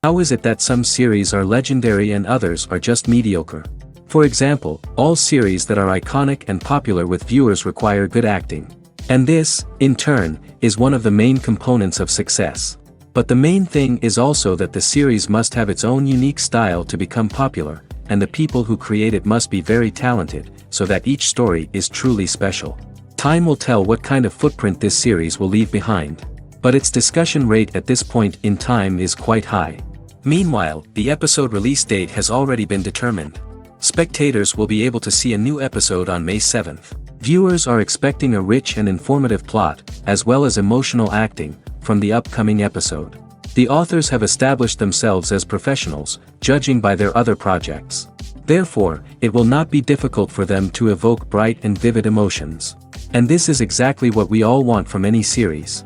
How is it that some series are legendary and others are just mediocre? For example, all series that are iconic and popular with viewers require good acting. And this, in turn, is one of the main components of success. But the main thing is also that the series must have its own unique style to become popular, and the people who create it must be very talented, so that each story is truly special. Time will tell what kind of footprint this series will leave behind. But its discussion rate at this point in time is quite high. Meanwhile, the episode release date has already been determined. Spectators will be able to see a new episode on May 7th. Viewers are expecting a rich and informative plot, as well as emotional acting, from the upcoming episode. The authors have established themselves as professionals, judging by their other projects. Therefore, it will not be difficult for them to evoke bright and vivid emotions. And this is exactly what we all want from any series.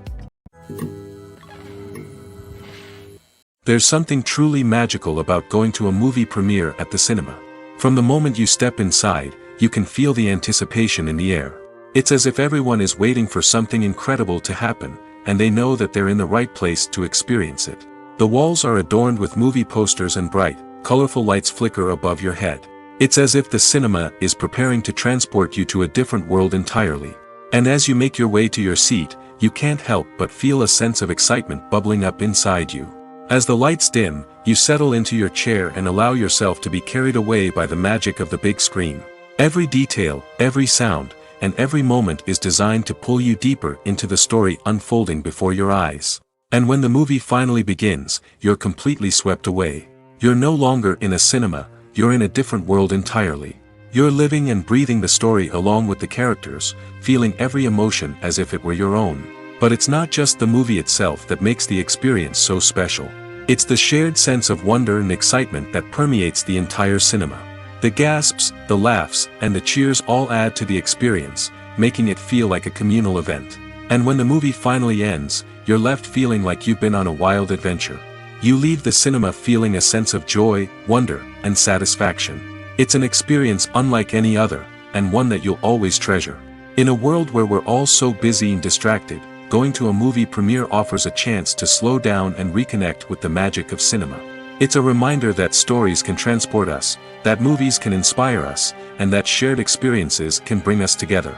There's something truly magical about going to a movie premiere at the cinema. From the moment you step inside, you can feel the anticipation in the air. It's as if everyone is waiting for something incredible to happen, and they know that they're in the right place to experience it. The walls are adorned with movie posters and bright, colorful lights flicker above your head. It's as if the cinema is preparing to transport you to a different world entirely. And as you make your way to your seat, you can't help but feel a sense of excitement bubbling up inside you. As the lights dim, you settle into your chair and allow yourself to be carried away by the magic of the big screen. Every detail, every sound, and every moment is designed to pull you deeper into the story unfolding before your eyes. And when the movie finally begins, you're completely swept away. You're no longer in a cinema, you're in a different world entirely. You're living and breathing the story along with the characters, feeling every emotion as if it were your own. But it's not just the movie itself that makes the experience so special. It's the shared sense of wonder and excitement that permeates the entire cinema. The gasps, the laughs, and the cheers all add to the experience, making it feel like a communal event. And when the movie finally ends, you're left feeling like you've been on a wild adventure. You leave the cinema feeling a sense of joy, wonder, and satisfaction. It's an experience unlike any other, and one that you'll always treasure. In a world where we're all so busy and distracted, going to a movie premiere offers a chance to slow down and reconnect with the magic of cinema. It's a reminder that stories can transport us, that movies can inspire us, and that shared experiences can bring us together.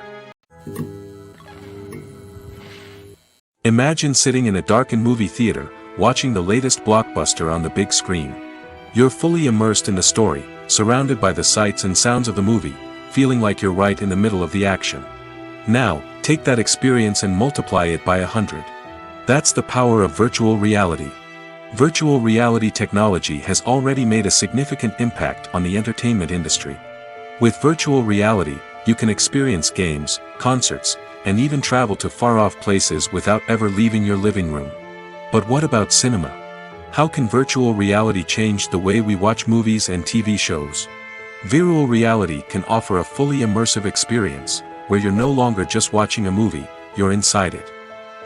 Imagine sitting in a darkened movie theater, watching the latest blockbuster on the big screen. You're fully immersed in the story, surrounded by the sights and sounds of the movie, feeling like you're right in the middle of the action. Now, take that experience and multiply it by 100. That's the power of virtual reality. Virtual reality technology has already made a significant impact on the entertainment industry. With virtual reality, you can experience games, concerts, and even travel to far-off places without ever leaving your living room. But what about cinema? How can virtual reality change the way we watch movies and TV shows? Virtual reality can offer a fully immersive experience, where you're no longer just watching a movie, you're inside it.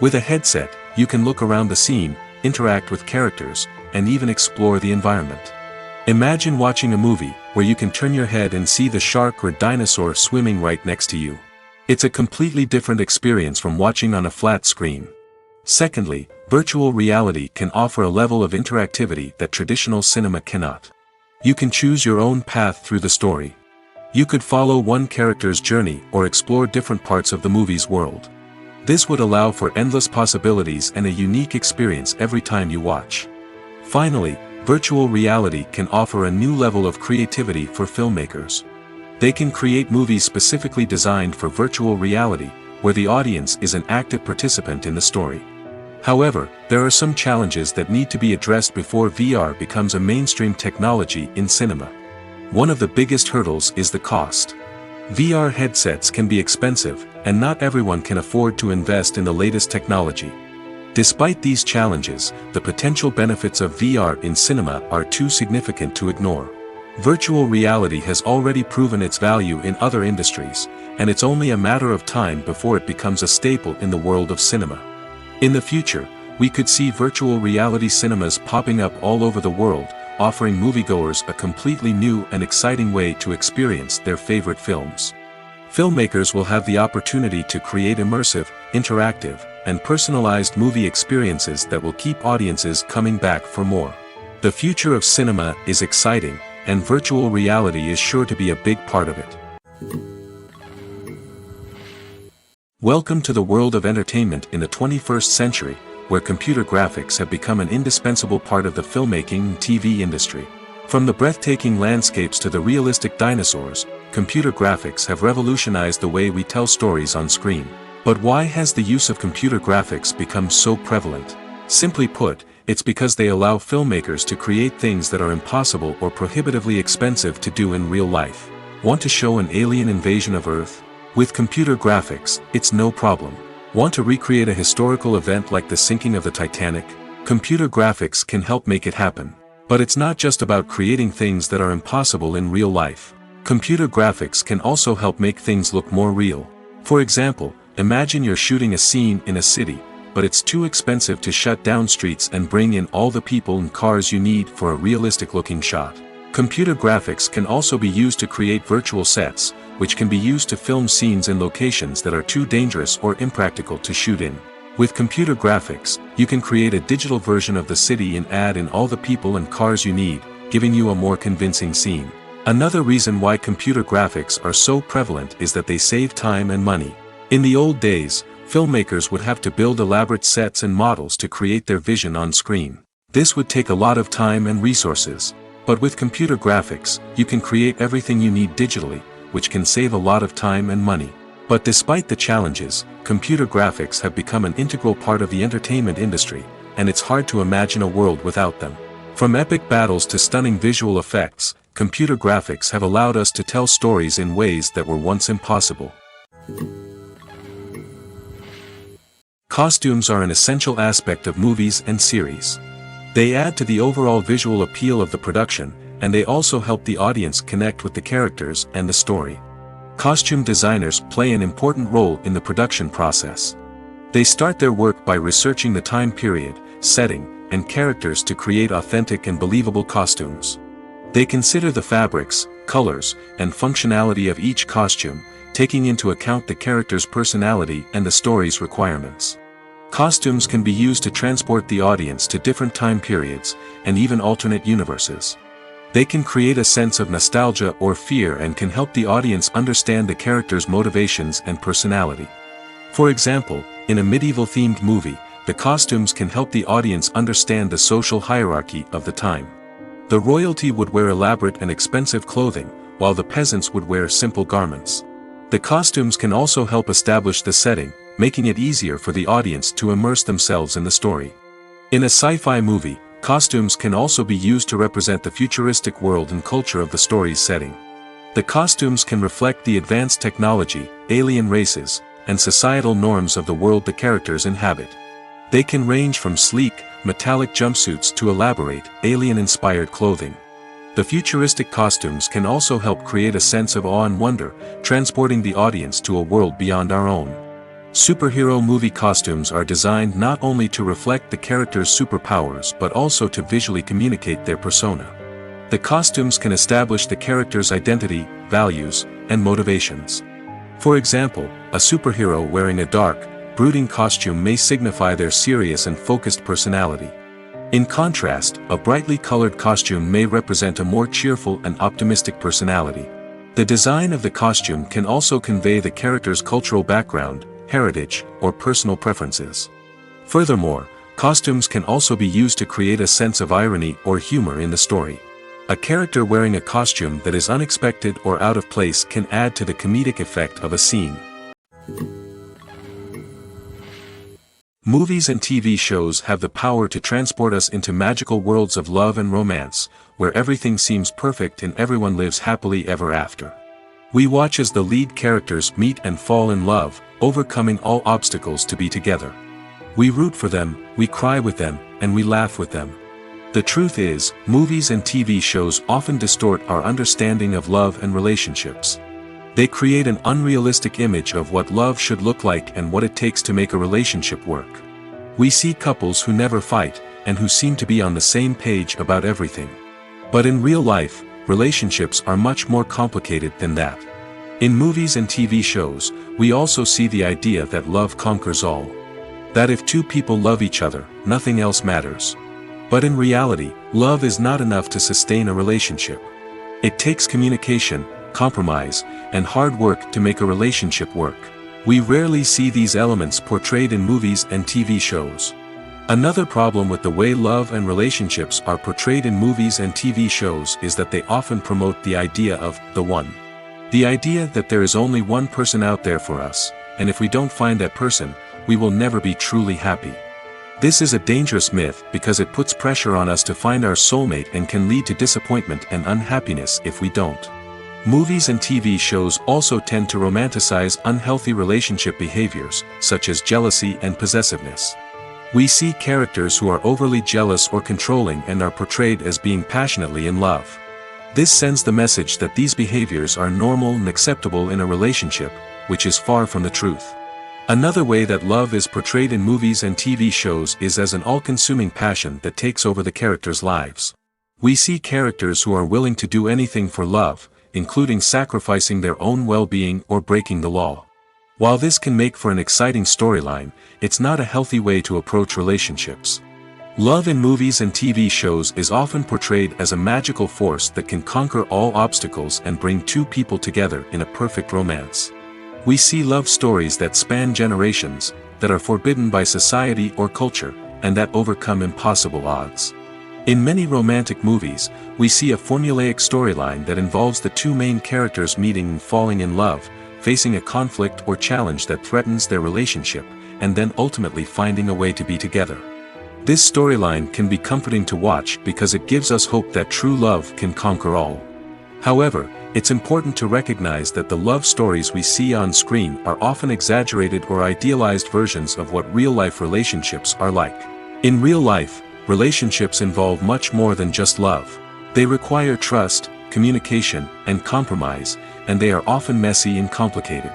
With a headset, you can look around the scene, interact with characters, and even explore the environment. Imagine watching a movie, where you can turn your head and see the shark or dinosaur swimming right next to you. It's a completely different experience from watching on a flat screen. Secondly, virtual reality can offer a level of interactivity that traditional cinema cannot. You can choose your own path through the story. You could follow one character's journey or explore different parts of the movie's world. This would allow for endless possibilities and a unique experience every time you watch. Finally, virtual reality can offer a new level of creativity for filmmakers. They can create movies specifically designed for virtual reality, where the audience is an active participant in the story. However, there are some challenges that need to be addressed before VR becomes a mainstream technology in cinema. One of the biggest hurdles is the cost. VR headsets can be expensive, and not everyone can afford to invest in the latest technology. Despite these challenges, the potential benefits of VR in cinema are too significant to ignore. Virtual reality has already proven its value in other industries, and it's only a matter of time before it becomes a staple in the world of cinema. In the future, we could see virtual reality cinemas popping up all over the world, offering moviegoers a completely new and exciting way to experience their favorite films. Filmmakers will have the opportunity to create immersive, interactive, and personalized movie experiences that will keep audiences coming back for more. The future of cinema is exciting, and virtual reality is sure to be a big part of it. Welcome to the world of entertainment in the 21st century, where computer graphics have become an indispensable part of the filmmaking and TV industry. From the breathtaking landscapes to the realistic dinosaurs, computer graphics have revolutionized the way we tell stories on screen. But why has the use of computer graphics become so prevalent? Simply put, it's because they allow filmmakers to create things that are impossible or prohibitively expensive to do in real life. Want to show an alien invasion of Earth? With computer graphics, it's no problem. Want to recreate a historical event like the sinking of the Titanic? Computer graphics can help make it happen. But it's not just about creating things that are impossible in real life. Computer graphics can also help make things look more real. For example, imagine you're shooting a scene in a city, but it's too expensive to shut down streets and bring in all the people and cars you need for a realistic-looking shot. Computer graphics can also be used to create virtual sets, which can be used to film scenes in locations that are too dangerous or impractical to shoot in. With computer graphics, you can create a digital version of the city and add in all the people and cars you need, giving you a more convincing scene. Another reason why computer graphics are so prevalent is that they save time and money. In the old days, filmmakers would have to build elaborate sets and models to create their vision on screen. This would take a lot of time and resources. But with computer graphics, you can create everything you need digitally, which can save a lot of time and money. But despite the challenges, computer graphics have become an integral part of the entertainment industry, and it's hard to imagine a world without them. From epic battles to stunning visual effects, computer graphics have allowed us to tell stories in ways that were once impossible. Costumes are an essential aspect of movies and series. They add to the overall visual appeal of the production, and they also help the audience connect with the characters and the story. Costume designers play an important role in the production process. They start their work by researching the time period, setting, and characters to create authentic and believable costumes. They consider the fabrics, colors, and functionality of each costume, taking into account the character's personality and the story's requirements. Costumes can be used to transport the audience to different time periods, and even alternate universes. They can create a sense of nostalgia or fear and can help the audience understand the character's motivations and personality. For example, in a medieval-themed movie, the costumes can help the audience understand the social hierarchy of the time. The royalty would wear elaborate and expensive clothing, while the peasants would wear simple garments. The costumes can also help establish the setting, making it easier for the audience to immerse themselves in the story. In a sci-fi movie, costumes can also be used to represent the futuristic world and culture of the story's setting. The costumes can reflect the advanced technology, alien races, and societal norms of the world the characters inhabit. They can range from sleek, metallic jumpsuits to elaborate, alien-inspired clothing. The futuristic costumes can also help create a sense of awe and wonder, transporting the audience to a world beyond our own. Superhero movie costumes are designed not only to reflect the character's superpowers but also to visually communicate their persona. The costumes can establish the character's identity, values, and motivations. For example, a superhero wearing a dark, brooding costume may signify their serious and focused personality. In contrast, a brightly colored costume may represent a more cheerful and optimistic personality. The design of the costume can also convey the character's cultural background, heritage, or personal preferences. Furthermore, Costumes can also be used to create a sense of irony or humor in the story. A character wearing a costume that is unexpected or out of place can add to the comedic effect of a scene. Movies and TV shows have the power to transport us into magical worlds of love and romance, where everything seems perfect and everyone lives happily ever after. We watch as the lead characters meet and fall in love, overcoming all obstacles to be together. We root for them, we cry with them, and we laugh with them. The truth is, movies and TV shows often distort our understanding of love and relationships. They create an unrealistic image of what love should look like and what it takes to make a relationship work. We see couples who never fight, and who seem to be on the same page about everything. But in real life, relationships are much more complicated than that. In movies and TV shows, we also see the idea that love conquers all. That if two people love each other, nothing else matters. But in reality, love is not enough to sustain a relationship. It takes communication, compromise, and hard work to make a relationship work. We rarely see these elements portrayed in movies and TV shows. Another problem with the way love and relationships are portrayed in movies and TV shows is that they often promote the idea of the one. The idea that there is only one person out there for us, and if we don't find that person, we will never be truly happy. This is a dangerous myth because it puts pressure on us to find our soulmate and can lead to disappointment and unhappiness if we don't. Movies and TV shows also tend to romanticize unhealthy relationship behaviors, such as jealousy and possessiveness. We see characters who are overly jealous or controlling and are portrayed as being passionately in love. This sends the message that these behaviors are normal and acceptable in a relationship, which is far from the truth. Another way that love is portrayed in movies and TV shows is as an all-consuming passion that takes over the characters' lives. We see characters who are willing to do anything for love, including sacrificing their own well-being or breaking the law. While this can make for an exciting storyline, it's not a healthy way to approach relationships. Love in movies and TV shows is often portrayed as a magical force that can conquer all obstacles and bring two people together in a perfect romance. We see love stories that span generations, that are forbidden by society or culture, and that overcome impossible odds. In many romantic movies, we see a formulaic storyline that involves the two main characters meeting and falling in love, facing a conflict or challenge that threatens their relationship, and then ultimately finding a way to be together. This storyline can be comforting to watch because it gives us hope that true love can conquer all. However, it's important to recognize that the love stories we see on screen are often exaggerated or idealized versions of what real-life relationships are like. In real life, relationships involve much more than just love. They require trust, communication, and compromise, and they are often messy and complicated.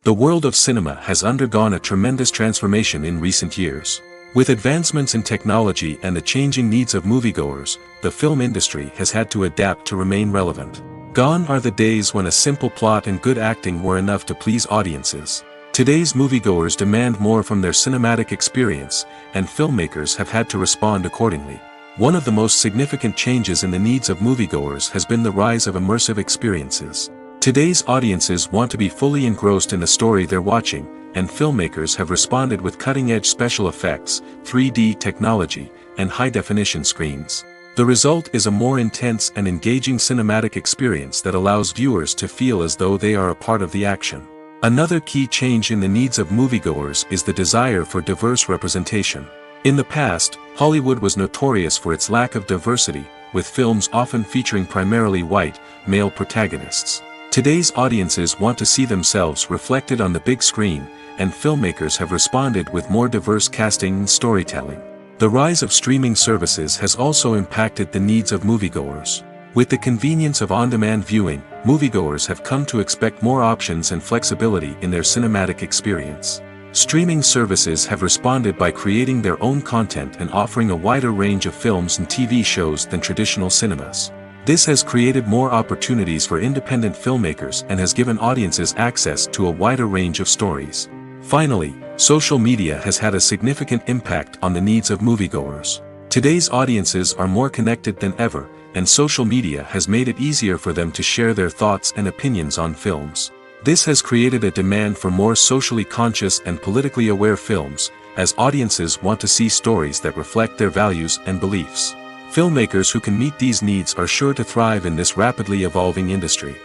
The world of cinema has undergone a tremendous transformation in recent years. With advancements in technology and the changing needs of moviegoers, the film industry has had to adapt to remain relevant. Gone are the days when a simple plot and good acting were enough to please audiences. Today's moviegoers demand more from their cinematic experience, and filmmakers have had to respond accordingly. One of the most significant changes in the needs of moviegoers has been the rise of immersive experiences. Today's audiences want to be fully engrossed in the story they're watching, and filmmakers have responded with cutting-edge special effects, 3D technology, and high-definition screens. The result is a more intense and engaging cinematic experience that allows viewers to feel as though they are a part of the action. Another key change in the needs of moviegoers is the desire for diverse representation. In the past, Hollywood was notorious for its lack of diversity, with films often featuring primarily white, male protagonists. Today's audiences want to see themselves reflected on the big screen, and filmmakers have responded with more diverse casting and storytelling. The rise of streaming services has also impacted the needs of moviegoers. With the convenience of on-demand viewing, moviegoers have come to expect more options and flexibility in their cinematic experience. Streaming services have responded by creating their own content and offering a wider range of films and TV shows than traditional cinemas. This has created more opportunities for independent filmmakers and has given audiences access to a wider range of stories. Finally, social media has had a significant impact on the needs of moviegoers. Today's audiences are more connected than ever, and social media has made it easier for them to share their thoughts and opinions on films. This has created a demand for more socially conscious and politically aware films, as audiences want to see stories that reflect their values and beliefs. Filmmakers who can meet these needs are sure to thrive in this rapidly evolving industry.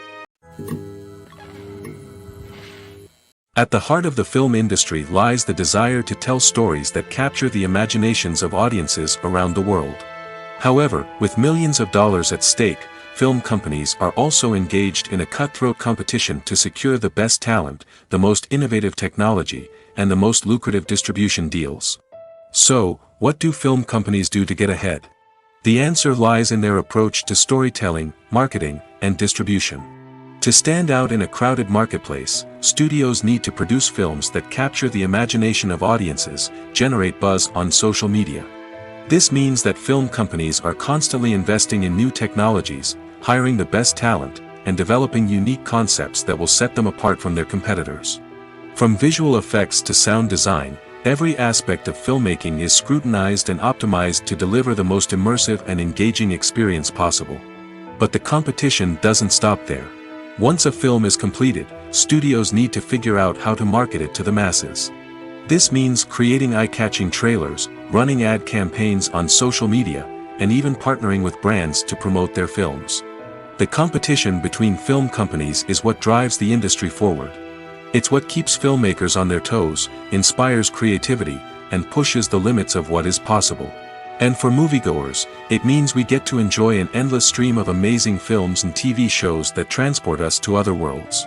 At the heart of the film industry lies the desire to tell stories that capture the imaginations of audiences around the world. However, with millions of dollars at stake, film companies are also engaged in a cutthroat competition to secure the best talent, the most innovative technology, and the most lucrative distribution deals. So, what do film companies do to get ahead? The answer lies in their approach to storytelling, marketing, and distribution. To stand out in a crowded marketplace, studios need to produce films that capture the imagination of audiences, generate buzz on social media. This means that film companies are constantly investing in new technologies, hiring the best talent, and developing unique concepts that will set them apart from their competitors. From visual effects to sound design, every aspect of filmmaking is scrutinized and optimized to deliver the most immersive and engaging experience possible. But the competition doesn't stop there. Once a film is completed, studios need to figure out how to market it to the masses. This means creating eye-catching trailers, running ad campaigns on social media, and even partnering with brands to promote their films. The competition between film companies is what drives the industry forward. It's what keeps filmmakers on their toes, inspires creativity, and pushes the limits of what is possible. And for moviegoers, it means we get to enjoy an endless stream of amazing films and TV shows that transport us to other worlds.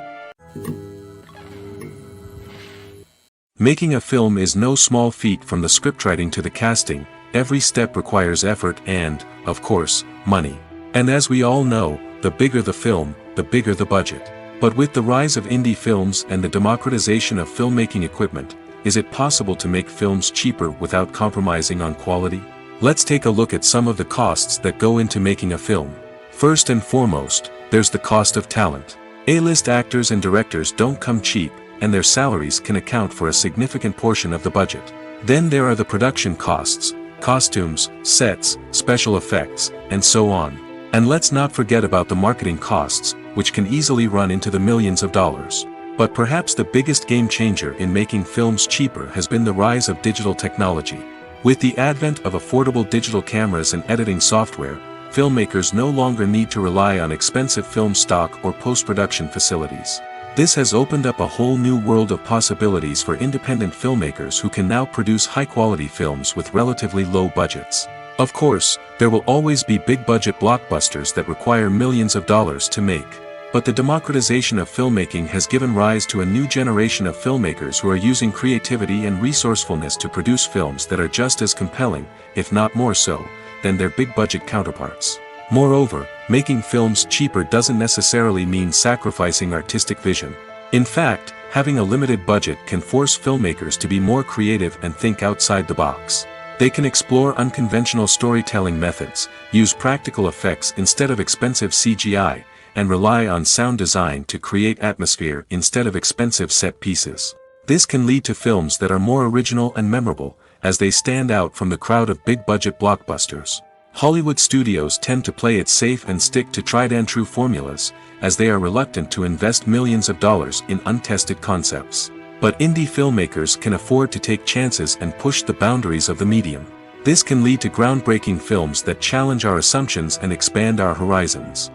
Making a film is no small feat. From the scriptwriting to the casting, every step requires effort and, of course, money. And as we all know, the bigger the film, the bigger the budget. But with the rise of indie films and the democratization of filmmaking equipment, is it possible to make films cheaper without compromising on quality? Let's take a look at some of the costs that go into making a film. First and foremost, there's the cost of talent. A-list actors and directors don't come cheap, and their salaries can account for a significant portion of the budget. Then there are the production costs, costumes, sets, special effects, and so on. And let's not forget about the marketing costs, which can easily run into the millions of dollars. But perhaps the biggest game changer in making films cheaper has been the rise of digital technology. With the advent of affordable digital cameras and editing software, filmmakers no longer need to rely on expensive film stock or post-production facilities. This has opened up a whole new world of possibilities for independent filmmakers who can now produce high-quality films with relatively low budgets. Of course, there will always be big-budget blockbusters that require millions of dollars to make. But the democratization of filmmaking has given rise to a new generation of filmmakers who are using creativity and resourcefulness to produce films that are just as compelling, if not more so, than their big-budget counterparts. Moreover, making films cheaper doesn't necessarily mean sacrificing artistic vision. In fact, having a limited budget can force filmmakers to be more creative and think outside the box. They can explore unconventional storytelling methods, use practical effects instead of expensive CGI, and rely on sound design to create atmosphere instead of expensive set pieces. This can lead to films that are more original and memorable, as they stand out from the crowd of big-budget blockbusters. Hollywood studios tend to play it safe and stick to tried-and-true formulas, as they are reluctant to invest millions of dollars in untested concepts. But indie filmmakers can afford to take chances and push the boundaries of the medium. This can lead to groundbreaking films that challenge our assumptions and expand our horizons.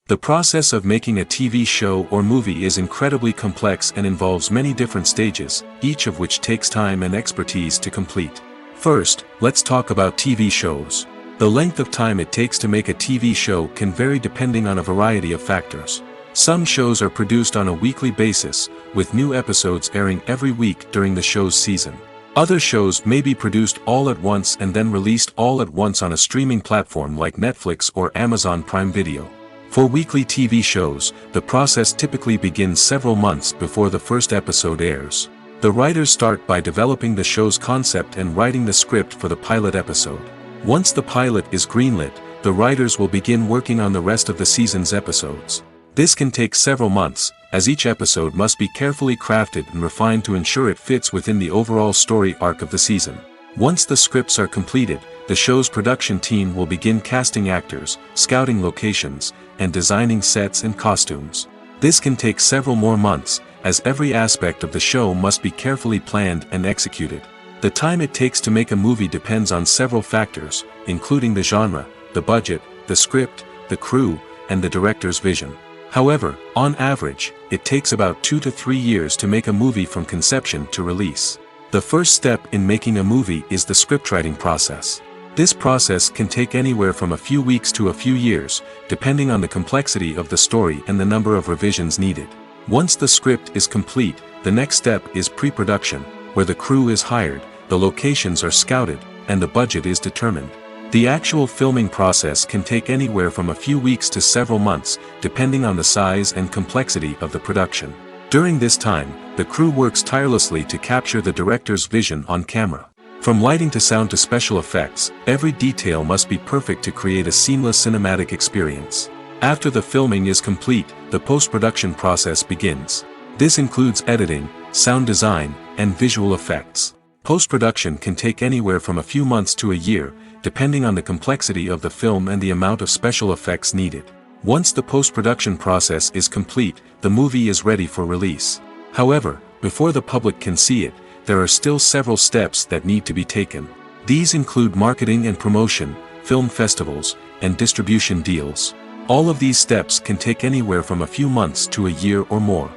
The process of making a TV show or movie is incredibly complex and involves many different stages, each of which takes time and expertise to complete. First, let's talk about TV shows. The length of time it takes to make a TV show can vary depending on a variety of factors. Some shows are produced on a weekly basis, with new episodes airing every week during the show's season. Other shows may be produced all at once and then released all at once on a streaming platform like Netflix or Amazon Prime Video. For weekly TV shows, the process typically begins several months before the first episode airs. The writers start by developing the show's concept and writing the script for the pilot episode. Once the pilot is greenlit, the writers will begin working on the rest of the season's episodes. This can take several months, as each episode must be carefully crafted and refined to ensure it fits within the overall story arc of the season. Once the scripts are completed, the show's production team will begin casting actors, scouting locations, and designing sets and costumes. This can take several more months, as every aspect of the show must be carefully planned and executed. The time it takes to make a movie depends on several factors, including the genre, the budget, the script, the crew, and the director's vision. However, on average, it takes about 2 to 3 years to make a movie from conception to release. The first step in making a movie is the scriptwriting process. This process can take anywhere from a few weeks to a few years, depending on the complexity of the story and the number of revisions needed. Once the script is complete, the next step is pre-production, where the crew is hired, the locations are scouted, and the budget is determined. The actual filming process can take anywhere from a few weeks to several months, depending on the size and complexity of the production. During this time, the crew works tirelessly to capture the director's vision on camera. From lighting to sound to special effects, every detail must be perfect to create a seamless cinematic experience. After the filming is complete, the post-production process begins. This includes editing, sound design, and visual effects. Post-production can take anywhere from a few months to a year, depending on the complexity of the film and the amount of special effects needed. Once the post-production process is complete, the movie is ready for release. However, before the public can see it, there are still several steps that need to be taken. These include marketing and promotion, film festivals, and distribution deals. All of these steps can take anywhere from a few months to a year or more.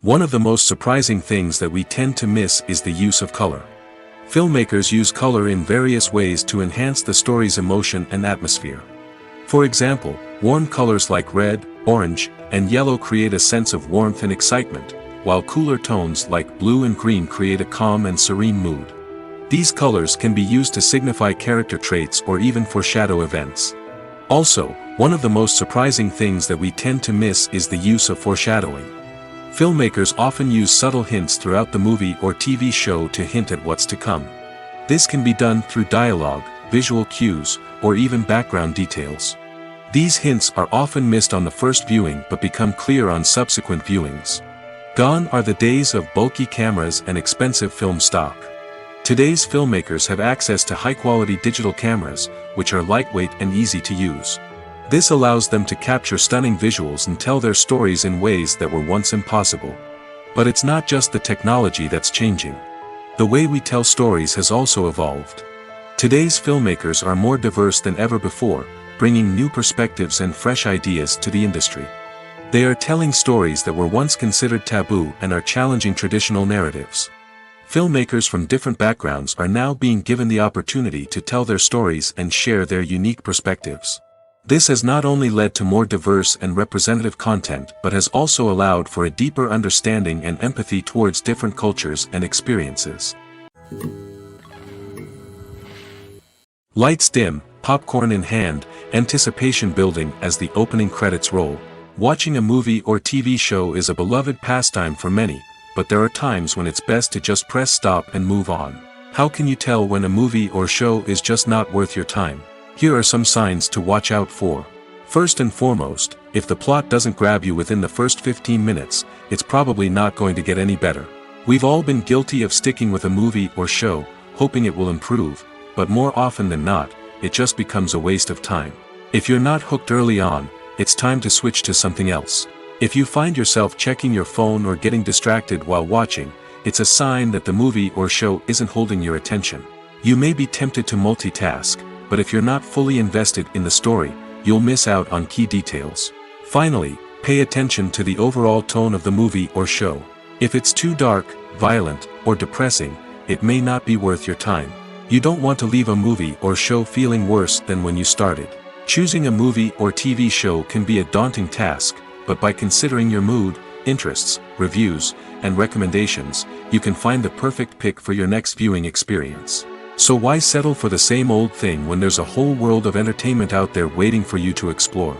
One of the most surprising things that we tend to miss is the use of color. Filmmakers use color in various ways to enhance the story's emotion and atmosphere. For example, warm colors like red, orange, and yellow create a sense of warmth and excitement, while cooler tones like blue and green create a calm and serene mood. These colors can be used to signify character traits or even foreshadow events. Also, one of the most surprising things that we tend to miss is the use of foreshadowing. Filmmakers often use subtle hints throughout the movie or TV show to hint at what's to come. This can be done through dialogue, visual cues, or even background details. These hints are often missed on the first viewing but become clear on subsequent viewings. Gone are the days of bulky cameras and expensive film stock. Today's filmmakers have access to high-quality digital cameras, which are lightweight and easy to use. This allows them to capture stunning visuals and tell their stories in ways that were once impossible. But it's not just the technology that's changing. The way we tell stories has also evolved. Today's filmmakers are more diverse than ever before, bringing new perspectives and fresh ideas to the industry. They are telling stories that were once considered taboo and are challenging traditional narratives. Filmmakers from different backgrounds are now being given the opportunity to tell their stories and share their unique perspectives. This has not only led to more diverse and representative content but has also allowed for a deeper understanding and empathy towards different cultures and experiences. Lights dim, popcorn in hand, anticipation building as the opening credits roll. Watching a movie or TV show is a beloved pastime for many, but there are times when it's best to just press stop and move on. How can you tell when a movie or show is just not worth your time? Here are some signs to watch out for. First and foremost, if the plot doesn't grab you within the first 15 minutes, it's probably not going to get any better. We've all been guilty of sticking with a movie or show, hoping it will improve, but more often than not, it just becomes a waste of time. If you're not hooked early on, it's time to switch to something else. If you find yourself checking your phone or getting distracted while watching, it's a sign that the movie or show isn't holding your attention. You may be tempted to multitask, but if you're not fully invested in the story, you'll miss out on key details. Finally, pay attention to the overall tone of the movie or show. If it's too dark, violent, or depressing, it may not be worth your time. You don't want to leave a movie or show feeling worse than when you started. Choosing a movie or TV show can be a daunting task, but by considering your mood, interests, reviews, and recommendations, you can find the perfect pick for your next viewing experience. So why settle for the same old thing when there's a whole world of entertainment out there waiting for you to explore?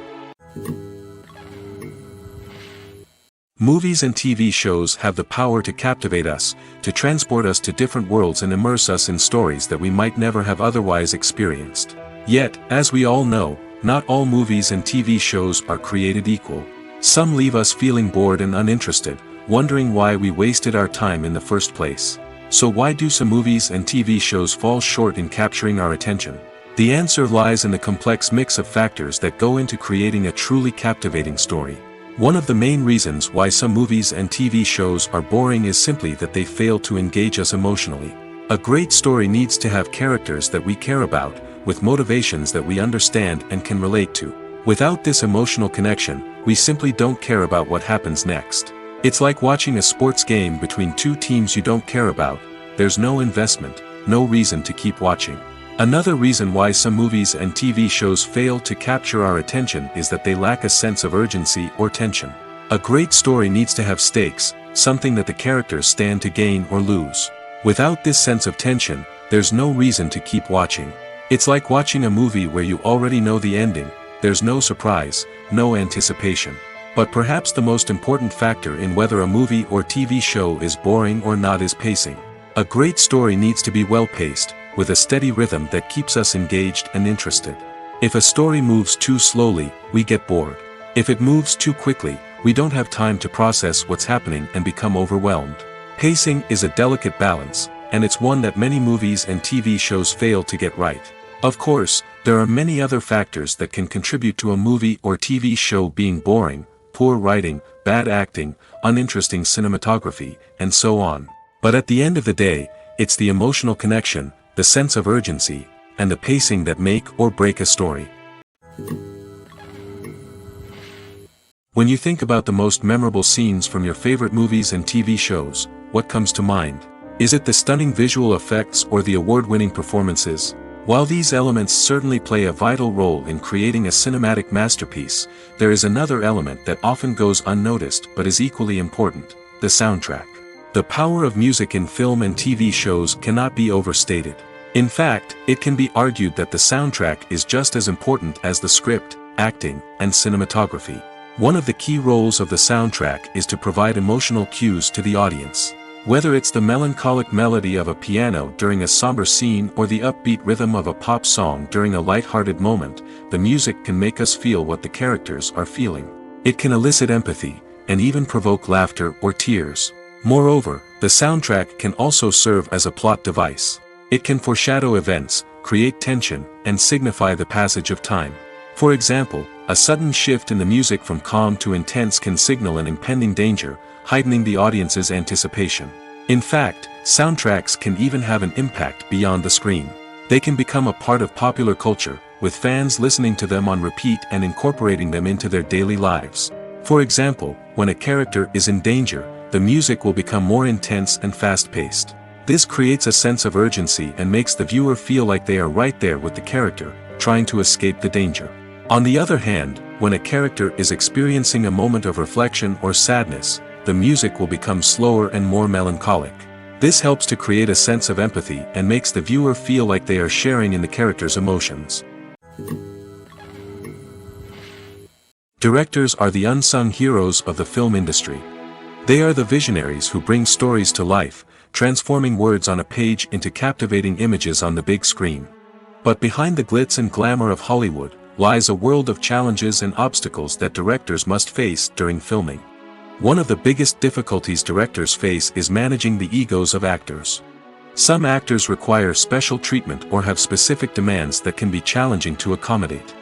Movies and TV shows have the power to captivate us, to transport us to different worlds and immerse us in stories that we might never have otherwise experienced. Yet, as we all know, not all movies and TV shows are created equal. Some leave us feeling bored and uninterested, wondering why we wasted our time in the first place. So why do some movies and TV shows fall short in capturing our attention? The answer lies in the complex mix of factors that go into creating a truly captivating story. One of the main reasons why some movies and TV shows are boring is simply that they fail to engage us emotionally. A great story needs to have characters that we care about, with motivations that we understand and can relate to. Without this emotional connection, we simply don't care about what happens next. It's like watching a sports game between two teams you don't care about. There's no investment, no reason to keep watching. Another reason why some movies and TV shows fail to capture our attention is that they lack a sense of urgency or tension. A great story needs to have stakes, something that the characters stand to gain or lose. Without this sense of tension, there's no reason to keep watching. It's like watching a movie where you already know the ending. There's no surprise, no anticipation. But perhaps the most important factor in whether a movie or TV show is boring or not is pacing. A great story needs to be well-paced, with a steady rhythm that keeps us engaged and interested. If a story moves too slowly, we get bored. If it moves too quickly, we don't have time to process what's happening and become overwhelmed. Pacing is a delicate balance, and it's one that many movies and TV shows fail to get right. Of course, there are many other factors that can contribute to a movie or TV show being boring: poor writing, bad acting, uninteresting cinematography, and so on. But at the end of the day, it's the emotional connection, the sense of urgency, and the pacing that make or break a story. When you think about the most memorable scenes from your favorite movies and TV shows, what comes to mind? Is it the stunning visual effects or the award-winning performances? While these elements certainly play a vital role in creating a cinematic masterpiece, there is another element that often goes unnoticed but is equally important: the soundtrack. The power of music in film and TV shows cannot be overstated. In fact, it can be argued that the soundtrack is just as important as the script, acting, and cinematography. One of the key roles of the soundtrack is to provide emotional cues to the audience. Whether it's the melancholic melody of a piano during a somber scene or the upbeat rhythm of a pop song during a light-hearted moment, the music can make us feel what the characters are feeling. It can elicit empathy, and even provoke laughter or tears. Moreover, the soundtrack can also serve as a plot device. It can foreshadow events, create tension, and signify the passage of time. For example, a sudden shift in the music from calm to intense can signal an impending danger, heightening the audience's anticipation. In fact, soundtracks can even have an impact beyond the screen. They can become a part of popular culture, with fans listening to them on repeat and incorporating them into their daily lives. For example, when a character is in danger, the music will become more intense and fast-paced. This creates a sense of urgency and makes the viewer feel like they are right there with the character, trying to escape the danger. On the other hand, when a character is experiencing a moment of reflection or sadness, the music will become slower and more melancholic. This helps to create a sense of empathy and makes the viewer feel like they are sharing in the character's emotions. Directors are the unsung heroes of the film industry. They are the visionaries who bring stories to life, transforming words on a page into captivating images on the big screen. But behind the glitz and glamour of Hollywood lies a world of challenges and obstacles that directors must face during filming. One of the biggest difficulties directors face is managing the egos of actors. Some actors require special treatment or have specific demands that can be challenging to accommodate.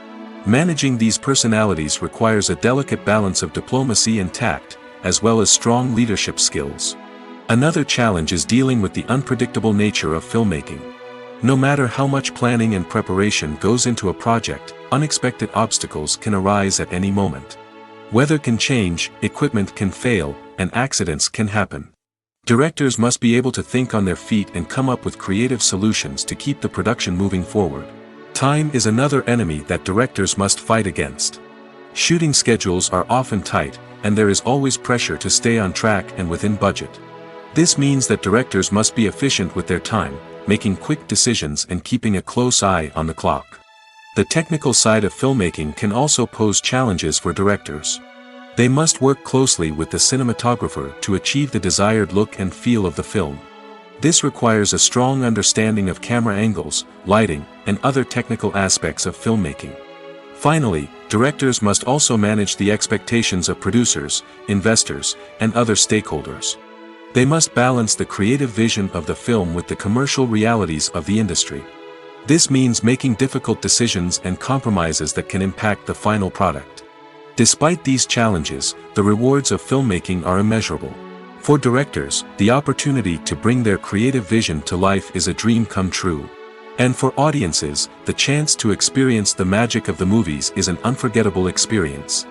Managing these personalities requires a delicate balance of diplomacy and tact, as well as strong leadership skills. Another challenge is dealing with the unpredictable nature of filmmaking. No matter how much planning and preparation goes into a project, unexpected obstacles can arise at any moment. Weather can change, equipment can fail, and accidents can happen. Directors must be able to think on their feet and come up with creative solutions to keep the production moving forward. Time is another enemy that directors must fight against. Shooting schedules are often tight, and there is always pressure to stay on track and within budget. This means that directors must be efficient with their time, making quick decisions and keeping a close eye on the clock. The technical side of filmmaking can also pose challenges for directors. They must work closely with the cinematographer to achieve the desired look and feel of the film. This requires a strong understanding of camera angles, lighting, and other technical aspects of filmmaking. Finally, directors must also manage the expectations of producers, investors, and other stakeholders. They must balance the creative vision of the film with the commercial realities of the industry. This means making difficult decisions and compromises that can impact the final product. Despite these challenges, the rewards of filmmaking are immeasurable. For directors, the opportunity to bring their creative vision to life is a dream come true. And for audiences, the chance to experience the magic of the movies is an unforgettable experience.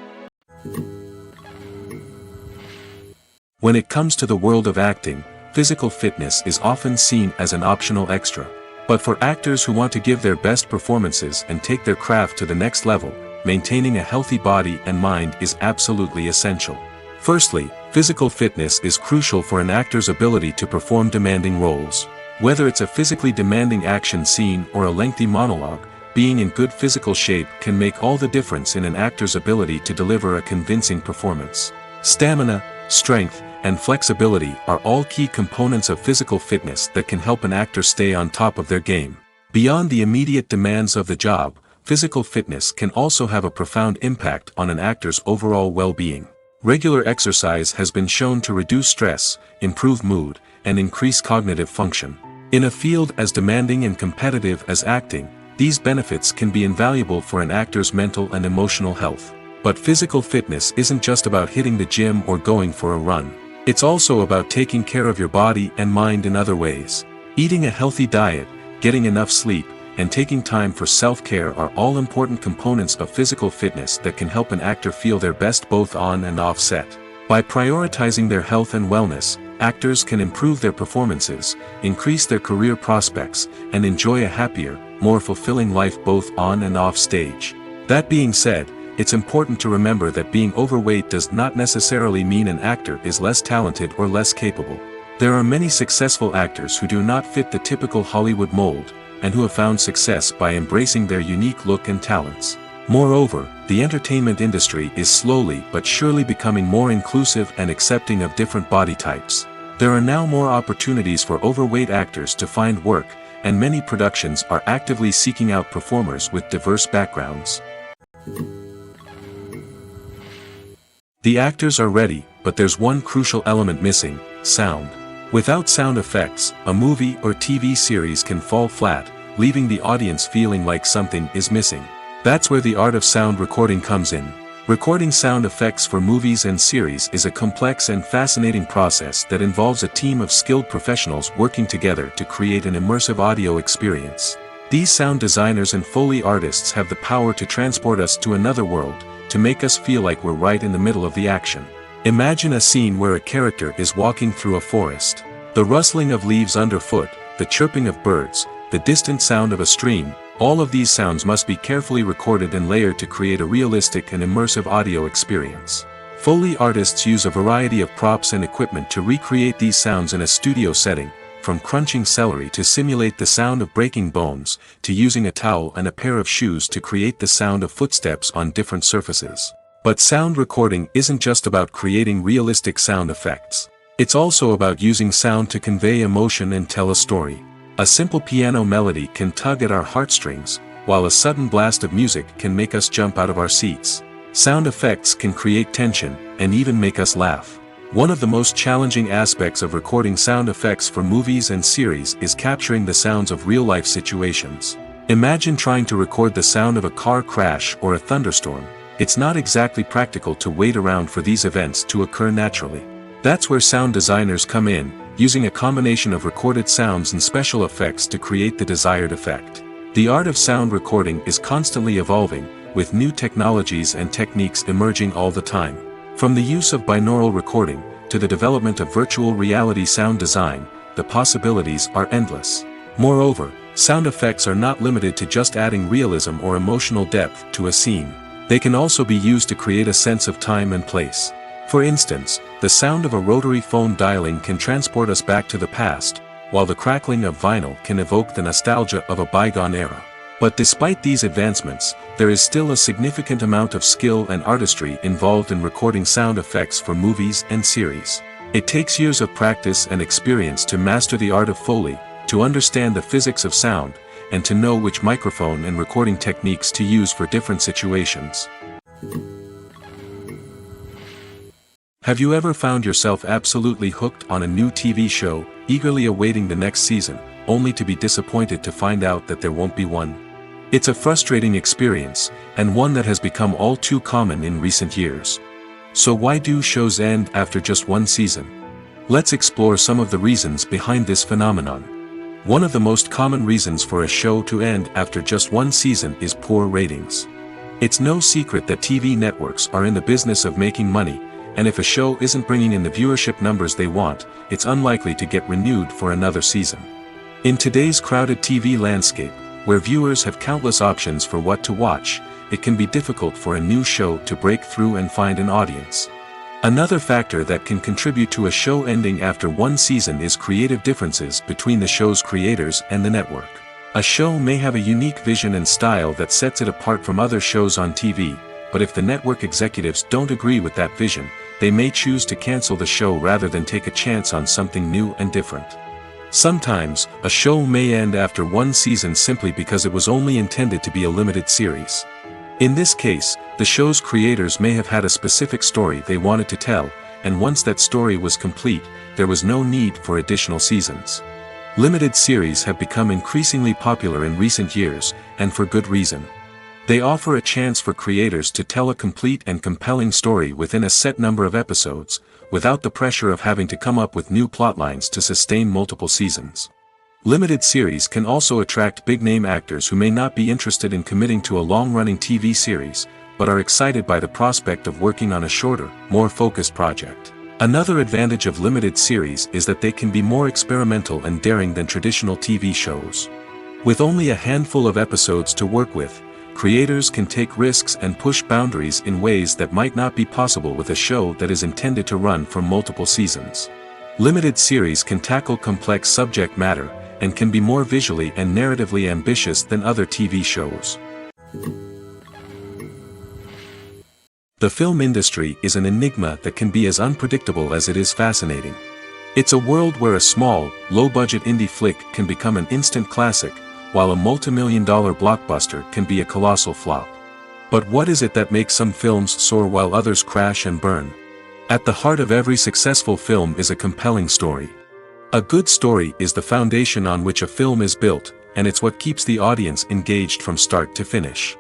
When it comes to the world of acting, physical fitness is often seen as an optional extra. But for actors who want to give their best performances and take their craft to the next level, maintaining a healthy body and mind is absolutely essential. Firstly, physical fitness is crucial for an actor's ability to perform demanding roles. Whether it's a physically demanding action scene or a lengthy monologue, being in good physical shape can make all the difference in an actor's ability to deliver a convincing performance. Stamina, strength, and flexibility are all key components of physical fitness that can help an actor stay on top of their game. Beyond the immediate demands of the job, physical fitness can also have a profound impact on an actor's overall well-being. Regular exercise has been shown to reduce stress, improve mood, and increase cognitive function. In a field as demanding and competitive as acting, these benefits can be invaluable for an actor's mental and emotional health. But physical fitness isn't just about hitting the gym or going for a run. It's also about taking care of your body and mind in other ways. Eating a healthy diet, getting enough sleep, and taking time for self-care are all important components of physical fitness that can help an actor feel their best both on and off set. By prioritizing their health and wellness, actors can improve their performances, increase their career prospects, and enjoy a happier, more fulfilling life both on and off stage. That being said, it's important to remember that being overweight does not necessarily mean an actor is less talented or less capable. There are many successful actors who do not fit the typical Hollywood mold, and who have found success by embracing their unique look and talents. Moreover, the entertainment industry is slowly but surely becoming more inclusive and accepting of different body types. There are now more opportunities for overweight actors to find work, and many productions are actively seeking out performers with diverse backgrounds. The actors are ready, but there's one crucial element missing: sound. Without sound effects, a movie or TV series can fall flat, leaving the audience feeling like something is missing. That's where the art of sound recording comes in. Recording sound effects for movies and series is a complex and fascinating process that involves a team of skilled professionals working together to create an immersive audio experience. These sound designers and Foley artists have the power to transport us to another world, to make us feel like we're right in the middle of the action. Imagine a scene where a character is walking through a forest. The rustling of leaves underfoot, the chirping of birds, the distant sound of a stream, all of these sounds must be carefully recorded and layered to create a realistic and immersive audio experience. Foley artists use a variety of props and equipment to recreate these sounds in a studio setting, from crunching celery to simulate the sound of breaking bones, to using a towel and a pair of shoes to create the sound of footsteps on different surfaces. But sound recording isn't just about creating realistic sound effects. It's also about using sound to convey emotion and tell a story. A simple piano melody can tug at our heartstrings, while a sudden blast of music can make us jump out of our seats. Sound effects can create tension, and even make us laugh. One of the most challenging aspects of recording sound effects for movies and series is capturing the sounds of real-life situations. Imagine trying to record the sound of a car crash or a thunderstorm. It's not exactly practical to wait around for these events to occur naturally. That's where sound designers come in, using a combination of recorded sounds and special effects to create the desired effect. The art of sound recording is constantly evolving, with new technologies and techniques emerging all the time. From the use of binaural recording, to the development of virtual reality sound design, the possibilities are endless. Moreover, sound effects are not limited to just adding realism or emotional depth to a scene. They can also be used to create a sense of time and place. For instance, the sound of a rotary phone dialing can transport us back to the past, while the crackling of vinyl can evoke the nostalgia of a bygone era. But despite these advancements, there is still a significant amount of skill and artistry involved in recording sound effects for movies and series. It takes years of practice and experience to master the art of Foley, to understand the physics of sound, and to know which microphone and recording techniques to use for different situations. Have you ever found yourself absolutely hooked on a new TV show, eagerly awaiting the next season, only to be disappointed to find out that there won't be one? It's a frustrating experience, and one that has become all too common in recent years. So why do shows end after just one season? Let's explore some of the reasons behind this phenomenon. One of the most common reasons for a show to end after just one season is poor ratings. It's no secret that TV networks are in the business of making money, and if a show isn't bringing in the viewership numbers they want, it's unlikely to get renewed for another season. In today's crowded TV landscape, where viewers have countless options for what to watch, it can be difficult for a new show to break through and find an audience. Another factor that can contribute to a show ending after one season is creative differences between the show's creators and the network. A show may have a unique vision and style that sets it apart from other shows on TV, but if the network executives don't agree with that vision, they may choose to cancel the show rather than take a chance on something new and different. Sometimes, a show may end after one season simply because it was only intended to be a limited series. In this case, the show's creators may have had a specific story they wanted to tell, and once that story was complete, there was no need for additional seasons. Limited series have become increasingly popular in recent years, and for good reason. They offer a chance for creators to tell a complete and compelling story within a set number of episodes, without the pressure of having to come up with new plotlines to sustain multiple seasons. Limited series can also attract big-name actors who may not be interested in committing to a long-running TV series, but are excited by the prospect of working on a shorter, more focused project. Another advantage of limited series is that they can be more experimental and daring than traditional TV shows. With only a handful of episodes to work with, creators can take risks and push boundaries in ways that might not be possible with a show that is intended to run for multiple seasons. Limited series can tackle complex subject matter, and can be more visually and narratively ambitious than other TV shows. The film industry is an enigma that can be as unpredictable as it is fascinating. It's a world where a small, low-budget indie flick can become an instant classic, while a multi-million-dollar blockbuster can be a colossal flop. But what is it that makes some films soar while others crash and burn? At the heart of every successful film is a compelling story. A good story is the foundation on which a film is built, and it's what keeps the audience engaged from start to finish.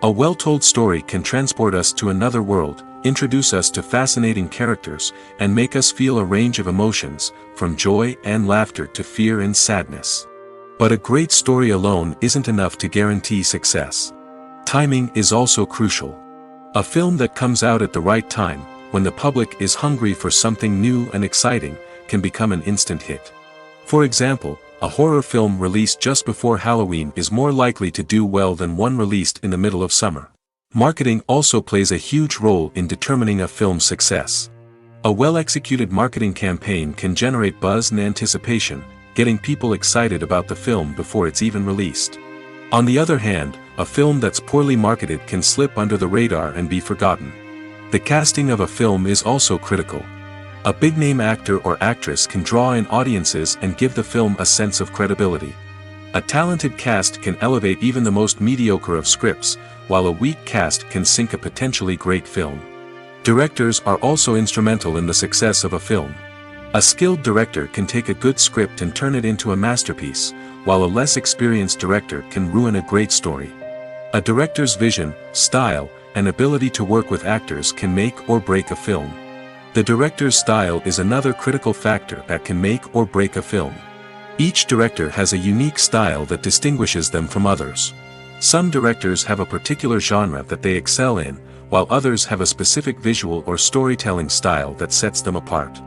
A well-told story can transport us to another world, introduce us to fascinating characters, and make us feel a range of emotions, from joy and laughter to fear and sadness. But a great story alone isn't enough to guarantee success. Timing is also crucial. A film that comes out at the right time, when the public is hungry for something new and exciting, can become an instant hit. For example, a horror film released just before Halloween is more likely to do well than one released in the middle of summer. Marketing also plays a huge role in determining a film's success. A well-executed marketing campaign can generate buzz and anticipation, getting people excited about the film before it's even released. On the other hand, a film that's poorly marketed can slip under the radar and be forgotten. The casting of a film is also critical. A big-name actor or actress can draw in audiences and give the film a sense of credibility. A talented cast can elevate even the most mediocre of scripts, while a weak cast can sink a potentially great film. Directors are also instrumental in the success of a film. A skilled director can take a good script and turn it into a masterpiece, while a less experienced director can ruin a great story. A director's vision, style, and ability to work with actors can make or break a film. The director's style is another critical factor that can make or break a film. Each director has a unique style that distinguishes them from others. Some directors have a particular genre that they excel in, while others have a specific visual or storytelling style that sets them apart.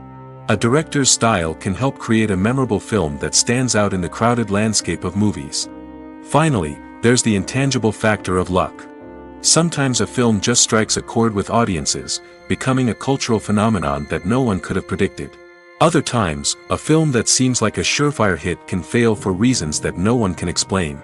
A director's style can help create a memorable film that stands out in the crowded landscape of movies. Finally, there's the intangible factor of luck. Sometimes a film just strikes a chord with audiences, becoming a cultural phenomenon that no one could have predicted. Other times, a film that seems like a surefire hit can fail for reasons that no one can explain.